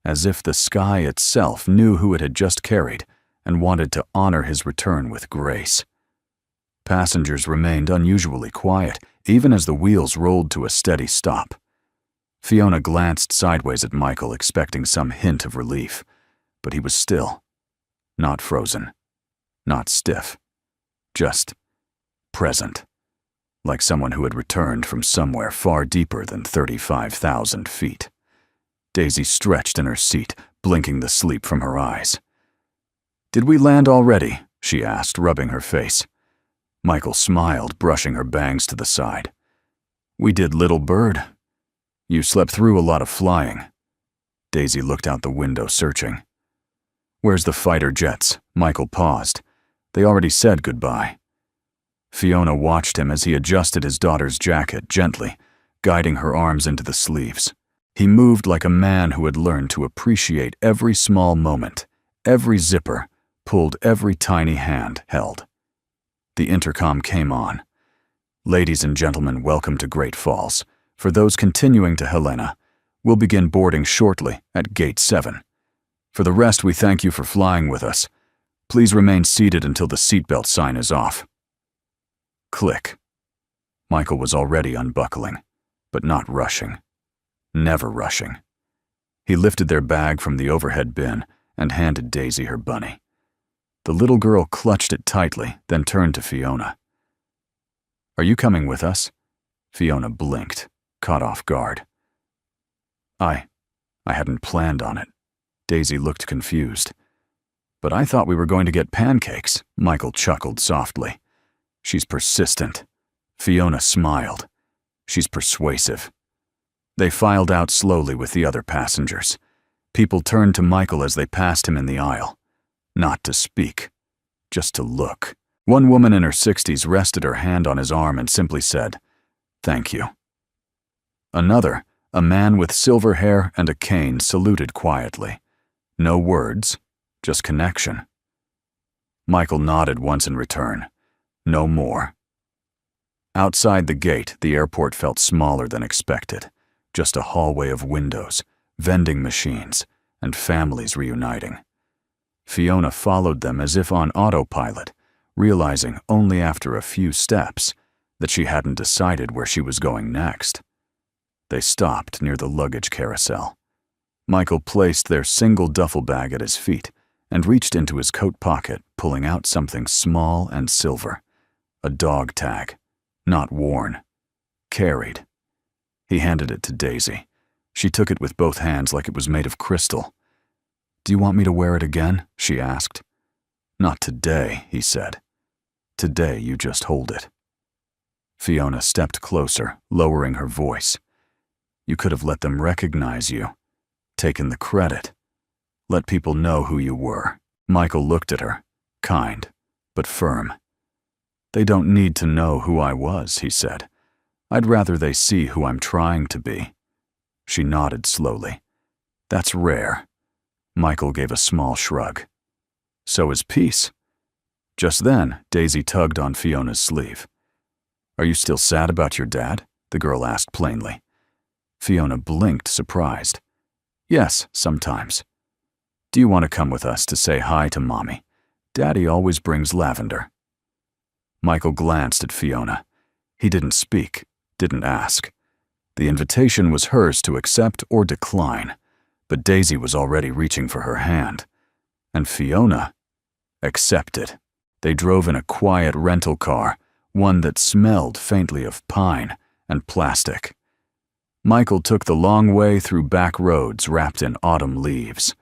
As if the sky itself knew who it had just carried and wanted to honor his return with grace. Passengers remained unusually quiet, even as the wheels rolled to a steady stop. Fiona glanced sideways at Michael, expecting some hint of relief, but he was still. Not frozen, not stiff, just present, like someone who had returned from somewhere far deeper than 35,000 feet. Daisy stretched in her seat, blinking the sleep from her eyes. "Did we land already?" she asked, rubbing her face. Michael smiled, brushing her bangs to the side. "We did, little bird. You slept through a lot of flying." Daisy looked out the window, searching. "Where's the fighter jets?" Michael paused. "They already said goodbye." Fiona watched him as he adjusted his daughter's jacket gently, guiding her arms into the sleeves. He moved like a man who had learned to appreciate every small moment. Every zipper pulled, every tiny hand held. The intercom came on. "Ladies and gentlemen, welcome to Great Falls. For those continuing to Helena, we'll begin boarding shortly at Gate 7. For the rest, we thank you for flying with us. Please remain seated until the seatbelt sign is off." Click. Michael was already unbuckling, but not rushing. Never rushing. He lifted their bag from the overhead bin and handed Daisy her bunny. The little girl clutched it tightly, then turned to Fiona. "Are you coming with us?" Fiona blinked, caught off guard. I hadn't planned on it." Daisy looked confused. "But I thought we were going to get pancakes," Michael chuckled softly. "She's persistent." Fiona smiled. "She's persuasive." They filed out slowly with the other passengers. People turned to Michael as they passed him in the aisle. Not to speak, just to look. One woman in her 60s rested her hand on his arm and simply said, "Thank you." Another, a man with silver hair and a cane, saluted quietly. No words, just connection. Michael nodded once in return. No more. Outside the gate, the airport felt smaller than expected. Just a hallway of windows, vending machines, and families reuniting. Fiona followed them as if on autopilot, realizing only after a few steps that she hadn't decided where she was going next. They stopped near the luggage carousel. Michael placed their single duffel bag at his feet and reached into his coat pocket, pulling out something small and silver. A dog tag. Not worn. Carried. He handed it to Daisy. She took it with both hands like it was made of crystal. "Do you want me to wear it again?" she asked. "Not today," he said. "Today you just hold it." Fiona stepped closer, lowering her voice. "You could have let them recognize you. Taken the credit. Let people know who you were." Michael looked at her, kind, but firm. "They don't need to know who I was," he said. "I'd rather they see who I'm trying to be." She nodded slowly. "That's rare." Michael gave a small shrug. "So is peace." Just then, Daisy tugged on Fiona's sleeve. "Are you still sad about your dad?" the girl asked plainly. Fiona blinked, surprised. "Yes, sometimes." "Do you want to come with us to say hi to Mommy? Daddy always brings lavender." Michael glanced at Fiona. He didn't speak, didn't ask. The invitation was hers to accept or decline, but Daisy was already reaching for her hand. And Fiona accepted. They drove in a quiet rental car, one that smelled faintly of pine and plastic. Michael took the long way through back roads wrapped in autumn leaves.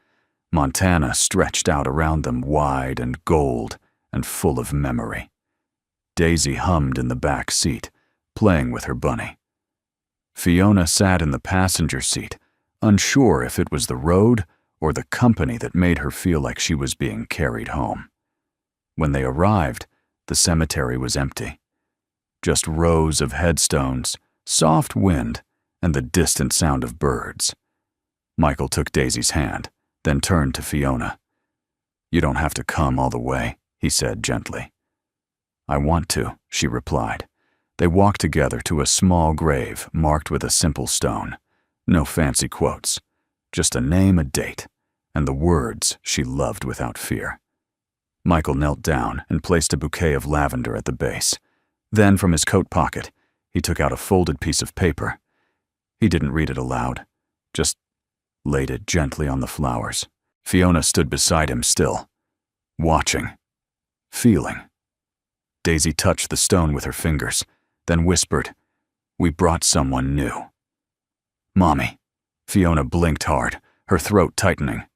Montana stretched out around them wide and gold and full of memory. Daisy hummed in the back seat, playing with her bunny. Fiona sat in the passenger seat, unsure if it was the road or the company that made her feel like she was being carried home. When they arrived, the cemetery was empty. Just rows of headstones, soft wind, and the distant sound of birds. Michael took Daisy's hand, then turned to Fiona. "You don't have to come all the way," he said gently. "I want to," she replied. They walked together to a small grave marked with a simple stone. No fancy quotes, just a name, a date, and the words she loved without fear. Michael knelt down and placed a bouquet of lavender at the base. Then, from his coat pocket, he took out a folded piece of paper. He didn't read it aloud, just laid it gently on the flowers. Fiona stood beside him still, watching, feeling. Daisy touched the stone with her fingers, then whispered, "We brought someone new." "Mommy." Fiona blinked hard, her throat tightening.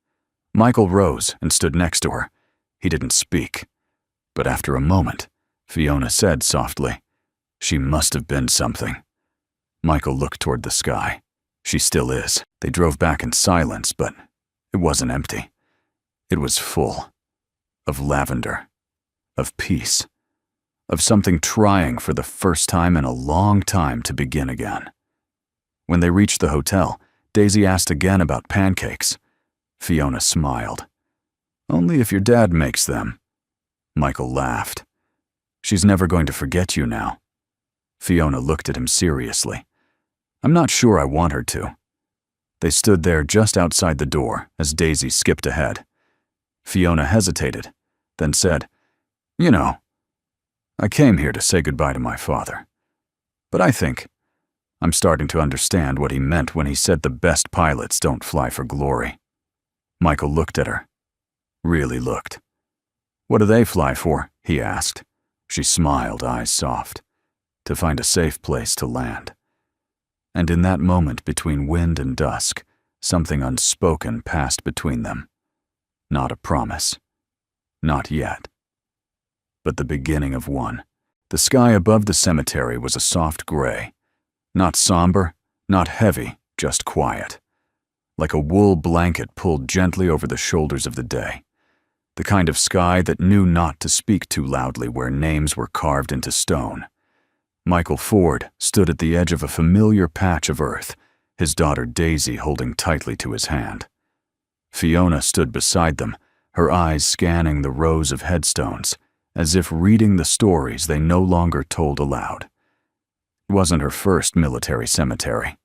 Michael rose and stood next to her. He didn't speak, but after a moment, Fiona said softly, "She must have been something." Michael looked toward the sky. "She still is." They drove back in silence, but it wasn't empty. It was full of lavender, of peace, of something trying for the first time in a long time to begin again. When they reached the hotel, Daisy asked again about pancakes. Fiona smiled. "Only if your dad makes them." Michael laughed. "She's never going to forget you now." Fiona looked at him seriously. "I'm not sure I want her to." They stood there just outside the door as Daisy skipped ahead. Fiona hesitated, then said, "You know, I came here to say goodbye to my father. But I think I'm starting to understand what he meant when he said the best pilots don't fly for glory." Michael looked at her. Really looked. "What do they fly for?" he asked. She smiled, eyes soft. "To find a safe place to land." And in that moment between wind and dusk, something unspoken passed between them. Not a promise. Not yet. But the beginning of one. The sky above the cemetery was a soft gray. Not somber, not heavy, just quiet. Like a wool blanket pulled gently over the shoulders of the day. The kind of sky that knew not to speak too loudly where names were carved into stone. Michael Ford stood at the edge of a familiar patch of earth, his daughter Daisy holding tightly to his hand. Fiona stood beside them, her eyes scanning the rows of headstones, as if reading the stories they no longer told aloud. It wasn't her first military cemetery,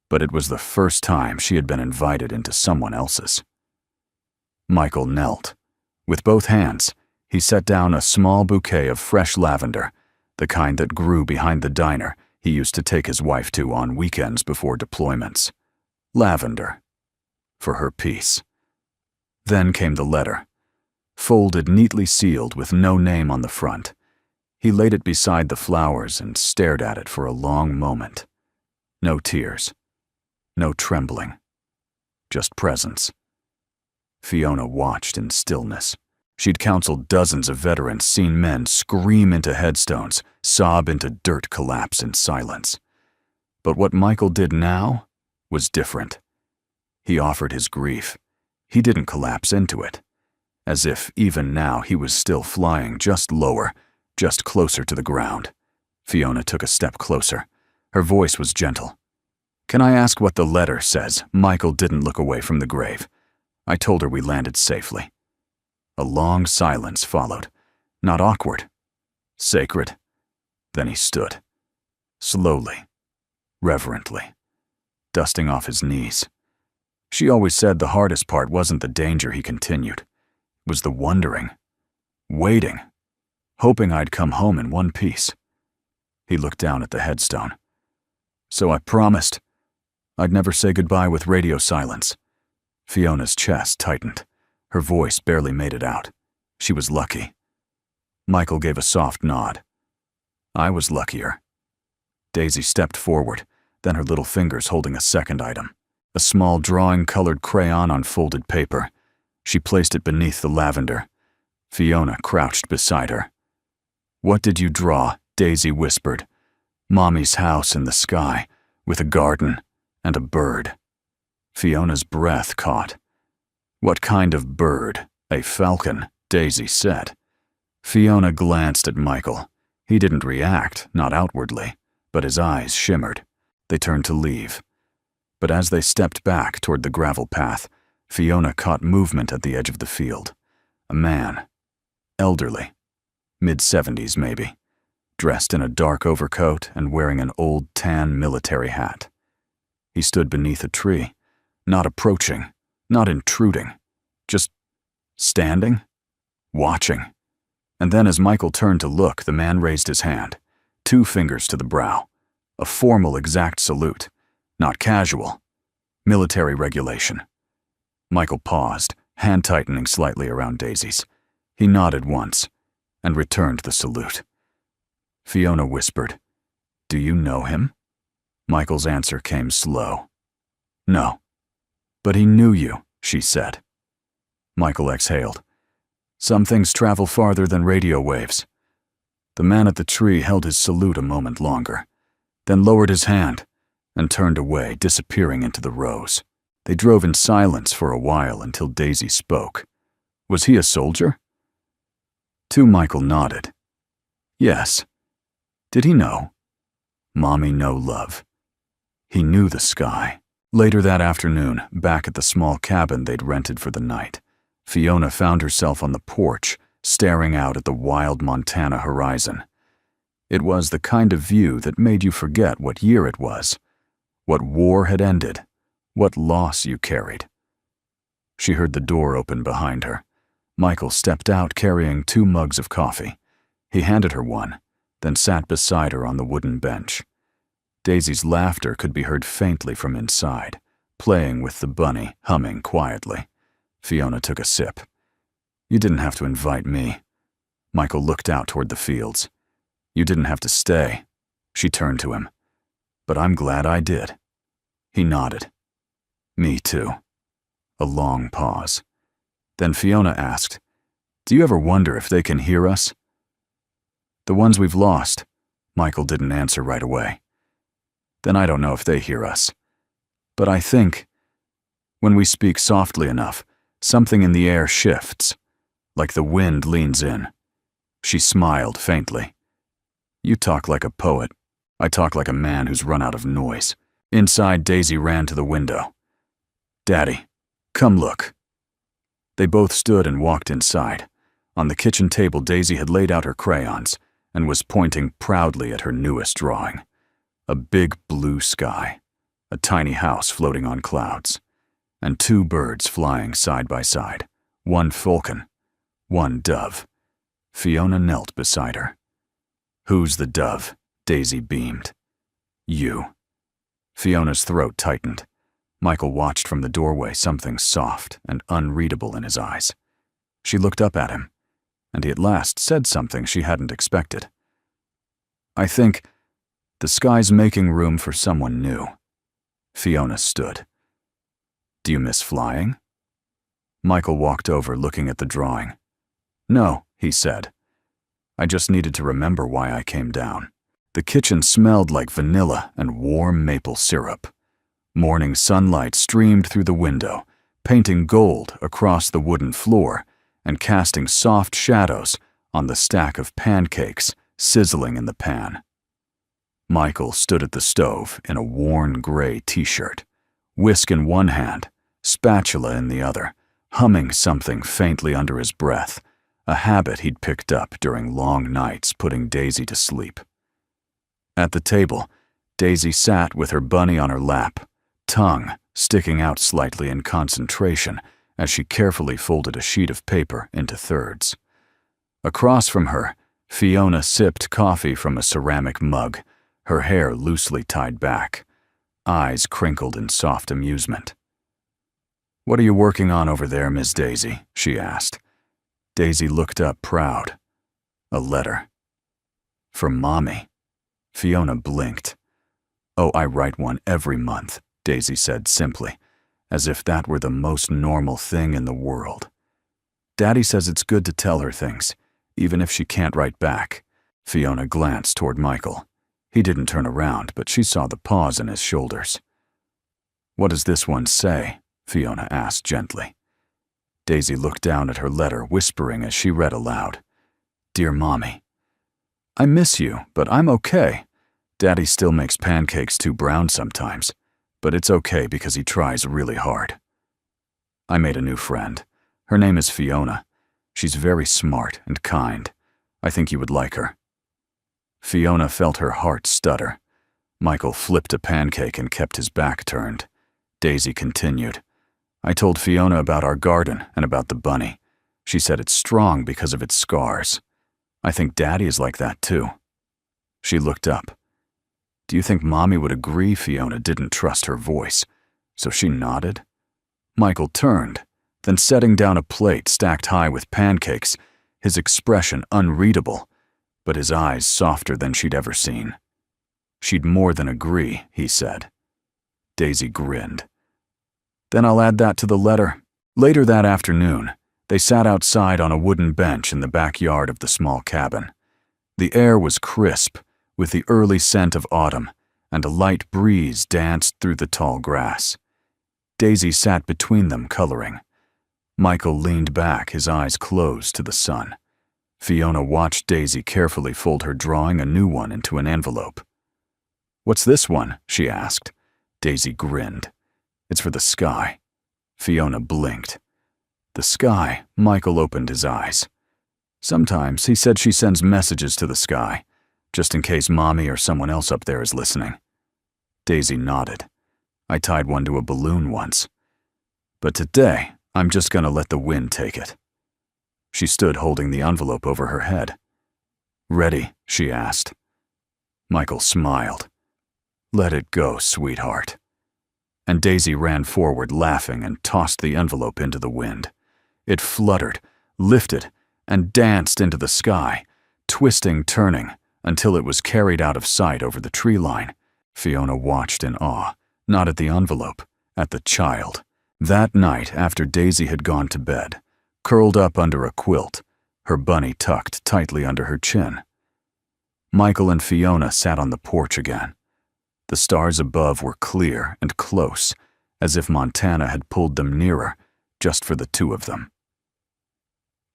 but it was the first time she had been invited into someone else's. Michael knelt. With both hands, he set down a small bouquet of fresh lavender, the kind that grew behind the diner he used to take his wife to on weekends before deployments. Lavender. For her peace. Then came the letter, folded neatly sealed with no name on the front. He laid it beside the flowers and stared at it for a long moment. No tears. No trembling. Just presence. Fiona watched in stillness. She'd counseled dozens of veterans, seen men scream into headstones, sob into dirt, collapse in silence. But what Michael did now was different. He offered his grief. He didn't collapse into it. As if, even now, he was still flying just lower, just closer to the ground. Fiona took a step closer. Her voice was gentle. "Can I ask what the letter says?" Michael didn't look away from the grave. "I told her we landed safely." A long silence followed. Not awkward. Sacred. Then he stood. Slowly. Reverently. Dusting off his knees. She always said the hardest part wasn't the danger, he continued. It was the wondering. Waiting. Hoping I'd come home in one piece. He looked down at the headstone. "So I promised I'd never say goodbye with radio silence." Fiona's chest tightened. Her voice barely made it out. She was lucky. Michael gave a soft nod. "I was luckier." Daisy stepped forward, then her little fingers holding a second item. A small drawing-colored crayon on folded paper. She placed it beneath the lavender. Fiona crouched beside her. "What did you draw?" Daisy whispered. "Mommy's house in the sky, with a garden and a bird." Fiona's breath caught. "What kind of bird?" "A falcon," Daisy said. Fiona glanced at Michael. He didn't react, not outwardly, but his eyes shimmered. They turned to leave. But as they stepped back toward the gravel path, Fiona caught movement at the edge of the field. A man. Elderly. Mid-70s maybe. Dressed in a dark overcoat and wearing an old tan military hat. He stood beneath a tree, not approaching, not intruding, just standing, watching. And then as Michael turned to look, the man raised his hand, 2 fingers to the brow, a formal exact salute, not casual, military regulation. Michael paused, hand tightening slightly around Daisy's. He nodded once and returned the salute. Fiona whispered, "Do you know him?" Michael's answer came slow. "No." "But he knew you," she said. Michael exhaled. "Some things travel farther than radio waves." The man at the tree held his salute a moment longer, then lowered his hand and turned away, disappearing into the rows. They drove in silence for a while until Daisy spoke. "Was he a soldier?" Michael nodded. "Yes." "Did he know?" "Mommy no love." He knew the sky. Later that afternoon, back at the small cabin they'd rented for the night, Fiona found herself on the porch, staring out at the wild Montana horizon. It was the kind of view that made you forget what year it was, what war had ended, what loss you carried. She heard the door open behind her. Michael stepped out carrying 2 mugs of coffee. He handed her one, then sat beside her on the wooden bench. Daisy's laughter could be heard faintly from inside, playing with the bunny, humming quietly. Fiona took a sip. "You didn't have to invite me." Michael looked out toward the fields. "You didn't have to stay." She turned to him. "But I'm glad I did." He nodded. "Me too." A long pause. Then Fiona asked, "Do you ever wonder if they can hear us?" "The ones we've lost." Michael didn't answer right away. "Then I don't know if they hear us. But I think, when we speak softly enough, something in the air shifts, like the wind leans in." She smiled faintly. "You talk like a poet. I talk like a man who's run out of noise." Inside, Daisy ran to the window. "Daddy, come look." They both stood and walked inside. On the kitchen table, Daisy had laid out her crayons and was pointing proudly at her newest drawing. A big blue sky, a tiny house floating on clouds, and 2 birds flying side by side, 1 falcon, 1 dove. Fiona knelt beside her. "Who's the dove?" Daisy beamed. "You." Fiona's throat tightened. Michael watched from the doorway, something soft and unreadable in his eyes. She looked up at him, and he at last said something she hadn't expected. I think the sky's making room for someone new." Fiona stood. "Do you miss flying?" Michael walked over, looking at the drawing. "No," he said. "I just needed to remember why I came down." The kitchen smelled like vanilla and warm maple syrup. Morning sunlight streamed through the window, painting gold across the wooden floor and casting soft shadows on the stack of pancakes sizzling in the pan. Michael stood at the stove in a worn gray t-shirt, whisk in one hand, spatula in the other, humming something faintly under his breath, a habit he'd picked up during long nights putting Daisy to sleep. At the table, Daisy sat with her bunny on her lap, tongue sticking out slightly in concentration as she carefully folded a sheet of paper into thirds. Across from her, Fiona sipped coffee from a ceramic mug, her hair loosely tied back, eyes crinkled in soft amusement. "What are you working on over there, Miss Daisy?" she asked. Daisy looked up proud. "A letter." "For Mommy." Fiona blinked. "Oh, I write one every month," Daisy said simply, as if that were the most normal thing in the world. "Daddy says it's good to tell her things, even if she can't write back." Fiona glanced toward Michael. He didn't turn around, but she saw the pause in his shoulders. "What does this one say?" Fiona asked gently. Daisy looked down at her letter, whispering as she read aloud. "Dear Mommy, I miss you, but I'm okay. Daddy still makes pancakes too brown sometimes, but it's okay because he tries really hard. I made a new friend. Her name is Fiona. She's very smart and kind. I think you would like her." Fiona felt her heart stutter. Michael flipped a pancake and kept his back turned. Daisy continued. "I told Fiona about our garden and about the bunny. She said it's strong because of its scars. I think Daddy is like that too." She looked up. "Do you think Mommy would agree?" Fiona didn't trust her voice, so she nodded. Michael turned, then setting down a plate stacked high with pancakes, his expression unreadable, but his eyes softer than she'd ever seen. "She'd more than agree," he said. Daisy grinned. "Then I'll add that to the letter." Later that afternoon, they sat outside on a wooden bench in the backyard of the small cabin. The air was crisp, with the early scent of autumn, and a light breeze danced through the tall grass. Daisy sat between them, coloring. Michael leaned back, his eyes closed to the sun. Fiona watched Daisy carefully fold her drawing, a new one, into an envelope. "What's this one?" she asked. Daisy grinned. "It's for the sky." Fiona blinked. "The sky?" Michael opened his eyes. "Sometimes," he said, "she sends messages to the sky, just in case Mommy or someone else up there is listening." Daisy nodded. "I tied one to a balloon once. But today, I'm just gonna let the wind take it." She stood holding the envelope over her head. "Ready?" she asked. Michael smiled. "Let it go, sweetheart." And Daisy ran forward, laughing, and tossed the envelope into the wind. It fluttered, lifted, and danced into the sky, twisting, turning, until it was carried out of sight over the tree line. Fiona watched in awe, not at the envelope, at the child. That night, after Daisy had gone to bed, curled up under a quilt, her bunny tucked tightly under her chin, Michael and Fiona sat on the porch again. The stars above were clear and close, as if Montana had pulled them nearer, just for the two of them.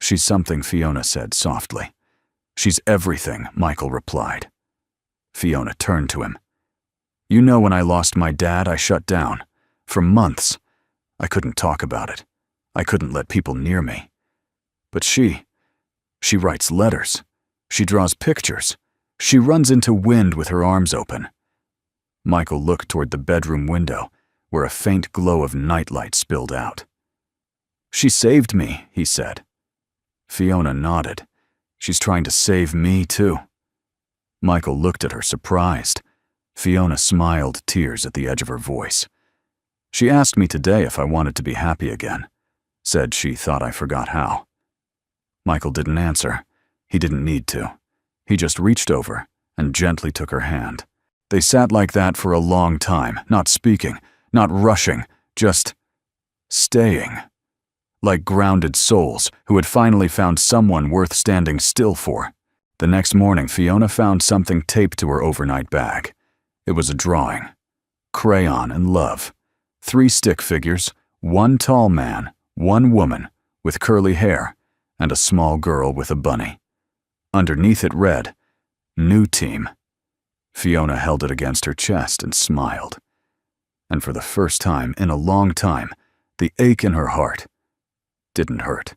"She's something," Fiona said softly. "She's everything," Michael replied. Fiona turned to him. "You know, when I lost my dad, I shut down. For months. I couldn't talk about it. I couldn't let people near me. But she writes letters. She draws pictures. She runs into wind with her arms open." Michael looked toward the bedroom window, where a faint glow of nightlight spilled out. "She saved me," he said. Fiona nodded. "She's trying to save me, too." Michael looked at her, surprised. Fiona smiled, tears at the edge of her voice. "She asked me today if I wanted to be happy again. Said she thought I forgot how." Michael didn't answer. He didn't need to. He just reached over and gently took her hand. They sat like that for a long time, not speaking, not rushing, just staying. Like grounded souls who had finally found someone worth standing still for. The next morning, Fiona found something taped to her overnight bag. It was a drawing. Crayon and love. 3 stick figures, 1 tall man, 1 woman with curly hair, and a small girl with a bunny. Underneath it read, "New team." Fiona held it against her chest and smiled. And for the first time in a long time, the ache in her heart didn't hurt.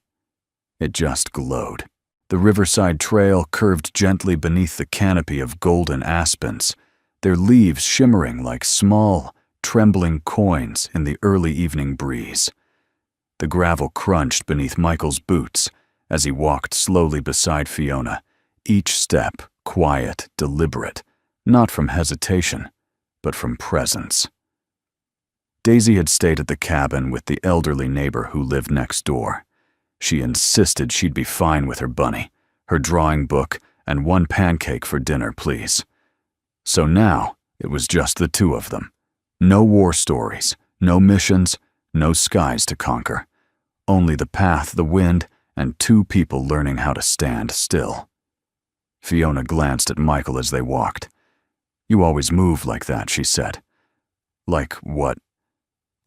It just glowed. The riverside trail curved gently beneath the canopy of golden aspens, their leaves shimmering like small, trembling coins in the early evening breeze. The gravel crunched beneath Michael's boots as he walked slowly beside Fiona, each step quiet, deliberate, not from hesitation, but from presence. Daisy had stayed at the cabin with the elderly neighbor who lived next door. She insisted she'd be fine with her bunny, her drawing book, and 1 pancake for dinner, please. So now it was just the 2 of them. No war stories, no missions, no skies to conquer. Only the path, the wind, and 2 people learning how to stand still. Fiona glanced at Michael as they walked. "You always move like that," she said. "Like what?"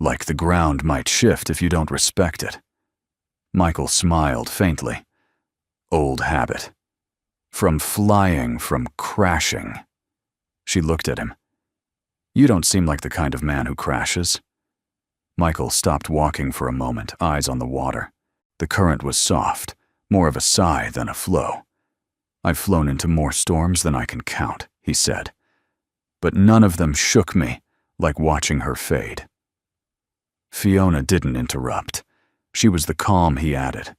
"Like the ground might shift if you don't respect it." Michael smiled faintly. "Old habit. From flying, from crashing." She looked at him. "You don't seem like the kind of man who crashes." Michael stopped walking for a moment, eyes on the water. The current was soft, more of a sigh than a flow. "I've flown into more storms than I can count," he said. "But none of them shook me like watching her fade." Fiona didn't interrupt. She was the calm he added.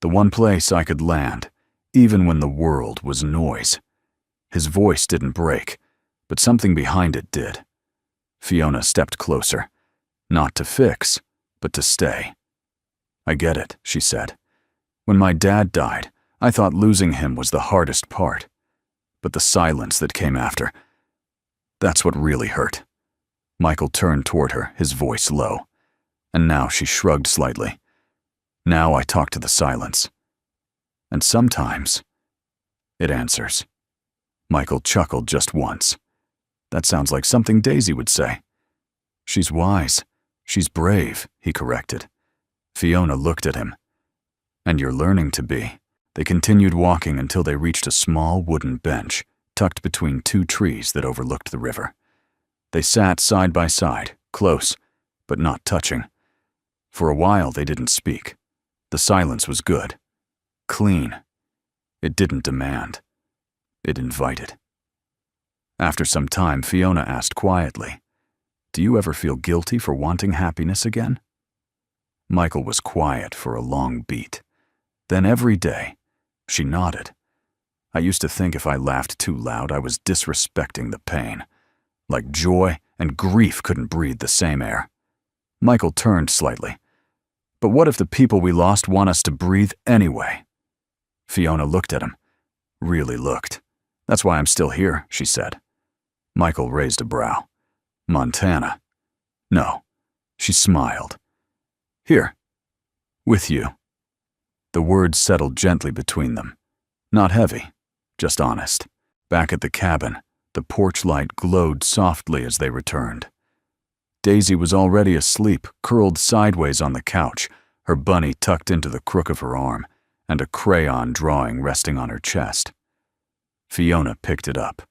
The one place I could land, even when the world was noise. His voice didn't break, but something behind it did. Fiona stepped closer, not to fix, but to stay. "I get it," she said. "When my dad died, I thought losing him was the hardest part. But the silence that came after, that's what really hurt." Michael turned toward her, his voice low. And now she shrugged slightly. "Now I talk to the silence. And sometimes it answers." Michael chuckled just once. "That sounds like something Daisy would say." "She's wise. She's brave," he corrected. Fiona looked at him. "And you're learning to be." They continued walking until they reached a small wooden bench, tucked between 2 trees that overlooked the river. They sat side by side, close, but not touching. For a while they didn't speak. The silence was good. Clean. It didn't demand. It invited. After some time, Fiona asked quietly, "Do you ever feel guilty for wanting happiness again?" Michael was quiet for a long beat. Then every day, she nodded. "I used to think if I laughed too loud, I was disrespecting the pain. Like joy and grief couldn't breathe the same air." Michael turned slightly. "But what if the people we lost want us to breathe anyway?" Fiona looked at him. Really looked. "That's why I'm still here," she said. Michael raised a brow. "Montana?" "No." She smiled. "Here. With you." The words settled gently between them. Not heavy, just honest. Back at the cabin, the porch light glowed softly as they returned. Daisy was already asleep, curled sideways on the couch, her bunny tucked into the crook of her arm, and a crayon drawing resting on her chest. Fiona picked it up.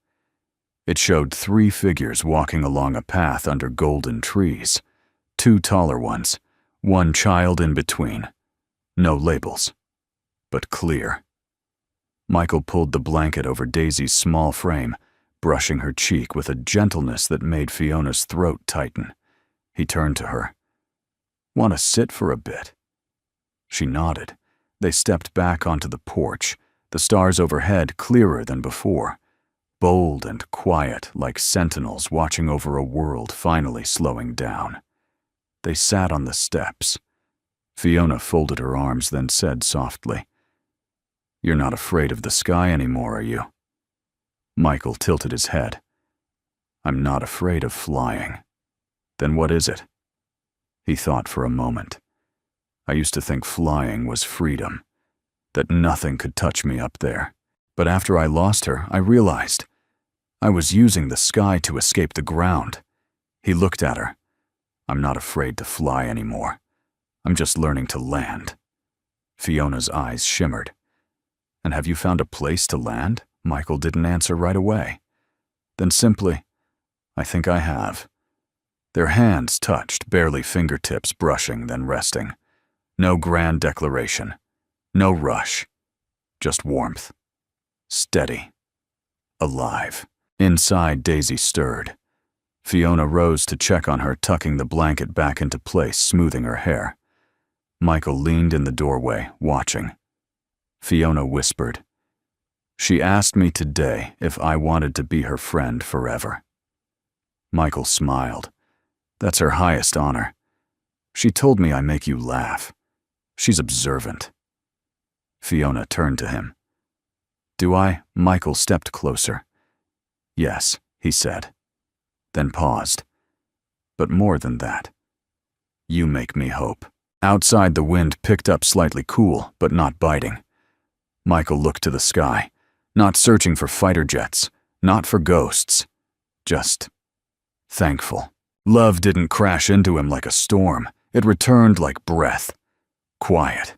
It showed 3 figures walking along a path under golden trees. 2 taller ones, 1 child in between. No labels, but clear. Michael pulled the blanket over Daisy's small frame, brushing her cheek with a gentleness that made Fiona's throat tighten. He turned to her. "Want to sit for a bit?" She nodded. They stepped back onto the porch, the stars overhead clearer than before, bold and quiet like sentinels watching over a world finally slowing down. They sat on the steps. Fiona folded her arms, then said softly, "You're not afraid of the sky anymore, are you?" Michael tilted his head. I'm not afraid of flying. Then what is it? He thought for a moment. I used to think flying was freedom, that nothing could touch me up there. But after I lost her, I realized I was using the sky to escape the ground. He looked at her. I'm not afraid to fly anymore. I'm just learning to land. Fiona's eyes shimmered. And have you found a place to land? Michael didn't answer right away. Then simply, I think I have. Their hands touched, barely fingertips brushing, then resting. No grand declaration. No rush. Just warmth. Steady. Alive. Inside, Daisy stirred. Fiona rose to check on her, tucking the blanket back into place, smoothing her hair. Michael leaned in the doorway, watching. Fiona whispered, "She asked me today if I wanted to be her friend forever." Michael smiled. That's her highest honor. She told me I make you laugh. She's observant. Fiona turned to him. Do I? Michael stepped closer. Yes, he said, then paused. But more than that. You make me hope. Outside, the wind picked up, slightly cool, but not biting. Michael looked to the sky, not searching for fighter jets, not for ghosts, just thankful. Love didn't crash into him like a storm. It returned like breath, quiet,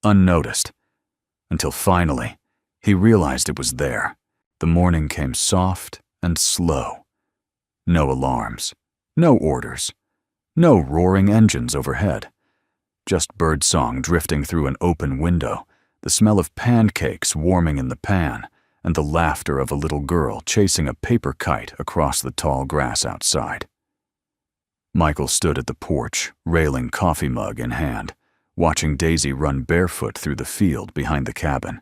unnoticed, until finally he realized it was there. The morning came soft and slow. No alarms, no orders, no roaring engines overhead. Just birdsong drifting through an open window, the smell of pancakes warming in the pan, and the laughter of a little girl chasing a paper kite across the tall grass outside. Michael stood at the porch, railing coffee mug in hand, watching Daisy run barefoot through the field behind the cabin.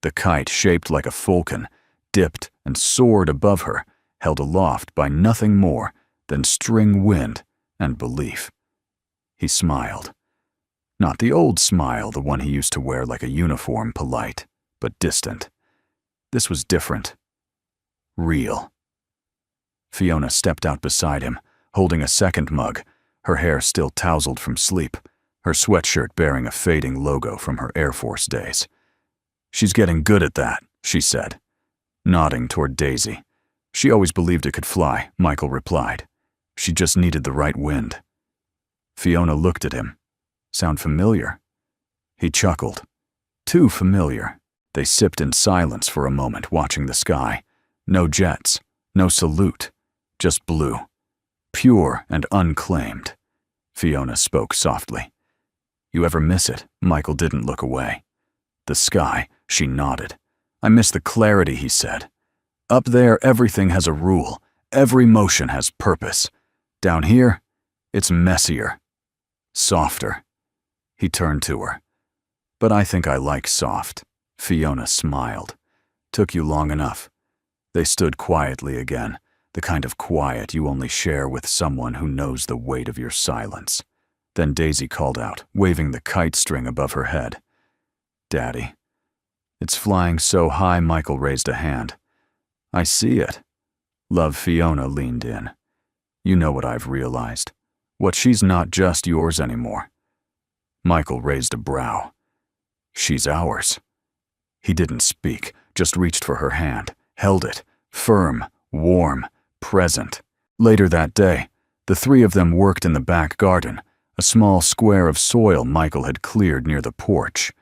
The kite, shaped like a falcon, dipped and soared above her, held aloft by nothing more than string wind and belief. He smiled. Not the old smile, the one he used to wear like a uniform, polite, but distant. This was different. Real. Fiona stepped out beside him, holding a second mug, her hair still tousled from sleep, her sweatshirt bearing a fading logo from her Air Force days. She's getting good at that, she said, nodding toward Daisy. She always believed it could fly, Michael replied. She just needed the right wind. Fiona looked at him. Sound familiar? He chuckled. Too familiar. They sipped in silence for a moment, watching the sky. No jets, no salute, just blue. Pure and unclaimed. Fiona spoke softly. You ever miss it? Michael didn't look away. The sky, she nodded. I miss the clarity, he said. Up there, everything has a rule. Every motion has purpose. Down here, it's messier. Softer. He turned to her. But I think I like soft. Fiona smiled. Took you long enough. They stood quietly again, the kind of quiet you only share with someone who knows the weight of your silence. Then Daisy called out, waving the kite string above her head. Daddy. It's flying so high, Michael raised a hand. I see it. Love, Fiona leaned in. You know what I've realized. What she's not just yours anymore. Michael raised a brow. She's ours. He didn't speak, just reached for her hand, held it, firm, warm, present. Later that day, the three of them worked in the back garden, a small square of soil Michael had cleared near the porch.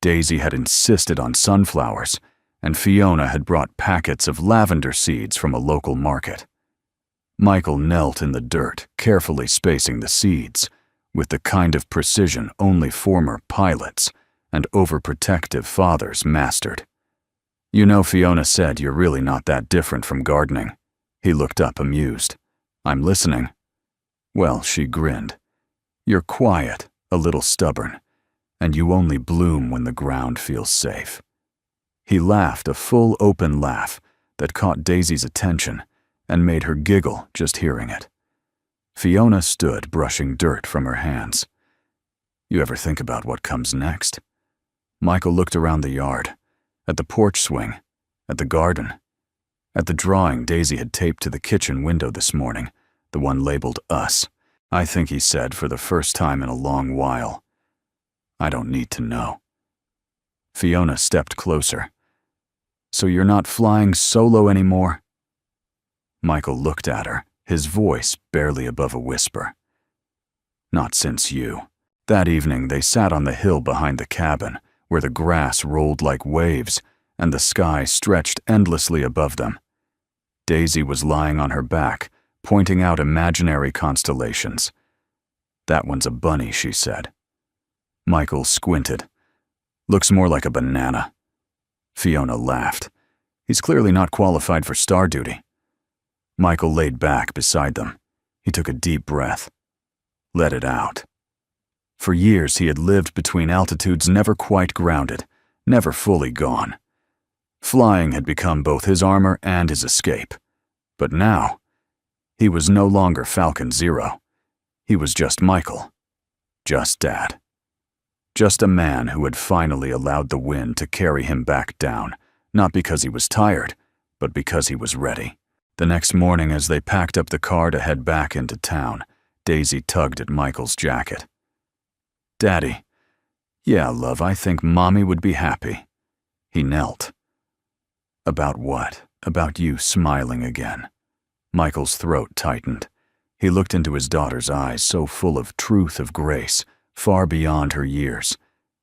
Daisy had insisted on sunflowers, and Fiona had brought packets of lavender seeds from a local market. Michael knelt in the dirt, carefully spacing the seeds, with the kind of precision only former pilots and overprotective fathers mastered. You know, Fiona said you're really not that different from gardening. He looked up, amused. I'm listening. Well, she grinned. You're quiet, a little stubborn, and you only bloom when the ground feels safe. He laughed, a full, open laugh that caught Daisy's attention and made her giggle just hearing it. Fiona stood, brushing dirt from her hands. You ever think about what comes next? Michael looked around the yard, at the porch swing, at the garden. At the drawing Daisy had taped to the kitchen window this morning, the one labeled Us, I think he said for the first time in a long while, "I don't need to know." Fiona stepped closer. "So you're not flying solo anymore?" Michael looked at her, his voice barely above a whisper. "Not since you." That evening they sat on the hill behind the cabin, where the grass rolled like waves and the sky stretched endlessly above them. Daisy was lying on her back, pointing out imaginary constellations. "That one's a bunny," she said. Michael squinted. "Looks more like a banana." Fiona laughed. "He's clearly not qualified for star duty." Michael laid back beside them. He took a deep breath. Let it out. For years he had lived between altitudes never quite grounded, never fully gone. Flying had become both his armor and his escape. But now, he was no longer Falcon Zero. He was just Michael. Just Dad. Just a man who had finally allowed the wind to carry him back down, not because he was tired, but because he was ready. The next morning, as they packed up the car to head back into town, Daisy tugged at Michael's jacket. "Daddy." "Yeah, love, I think Mommy would be happy." He knelt. "About what? About you smiling again." Michael's throat tightened. He looked into his daughter's eyes, so full of truth, of grace, far beyond her years,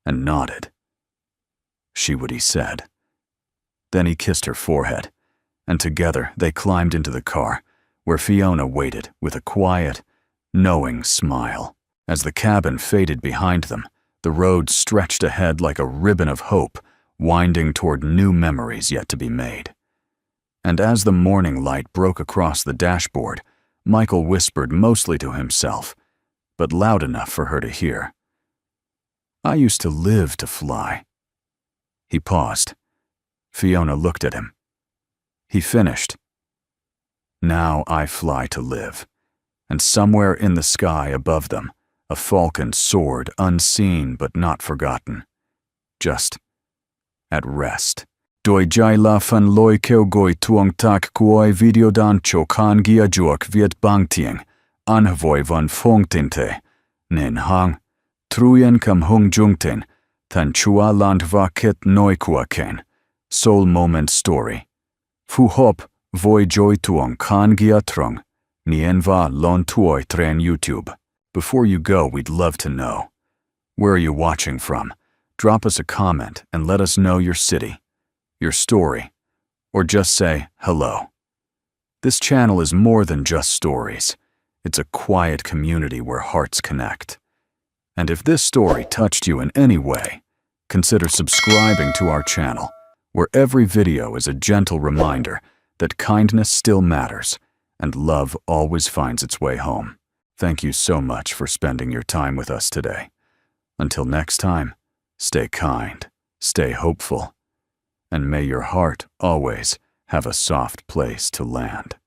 and nodded. "She would," he said. Then he kissed her forehead, and together they climbed into the car, where Fiona waited with a quiet, knowing smile. As the cabin faded behind them, the road stretched ahead like a ribbon of hope, winding toward new memories yet to be made. And as the morning light broke across the dashboard, Michael whispered mostly to himself, but loud enough for her to hear. "I used to live to fly." He paused. Fiona looked at him. He finished. "Now I fly to live." And somewhere in the sky above them, a falcon soared, unseen but not forgotten. Just at rest. Doi jaila fan loi keo goi tuong tak kuoi videodan chokan gia juok viet bangtieng, anhvoi van fongtinte, nin hang, truyen kam hung jungtin, tan chua land vaket noi kuaken, soul moment story. Fu hop, voi joy tuong kan gia trong, nien va lon tuoi tren YouTube. Before you go, we'd love to know. Where are you watching from? Drop us a comment and let us know your city, your story, or just say hello. This channel is more than just stories. It's a quiet community where hearts connect. And if this story touched you in any way, consider subscribing to our channel, where every video is a gentle reminder that kindness still matters and love always finds its way home. Thank you so much for spending your time with us today. Until next time, stay kind, stay hopeful, and may your heart always have a soft place to land.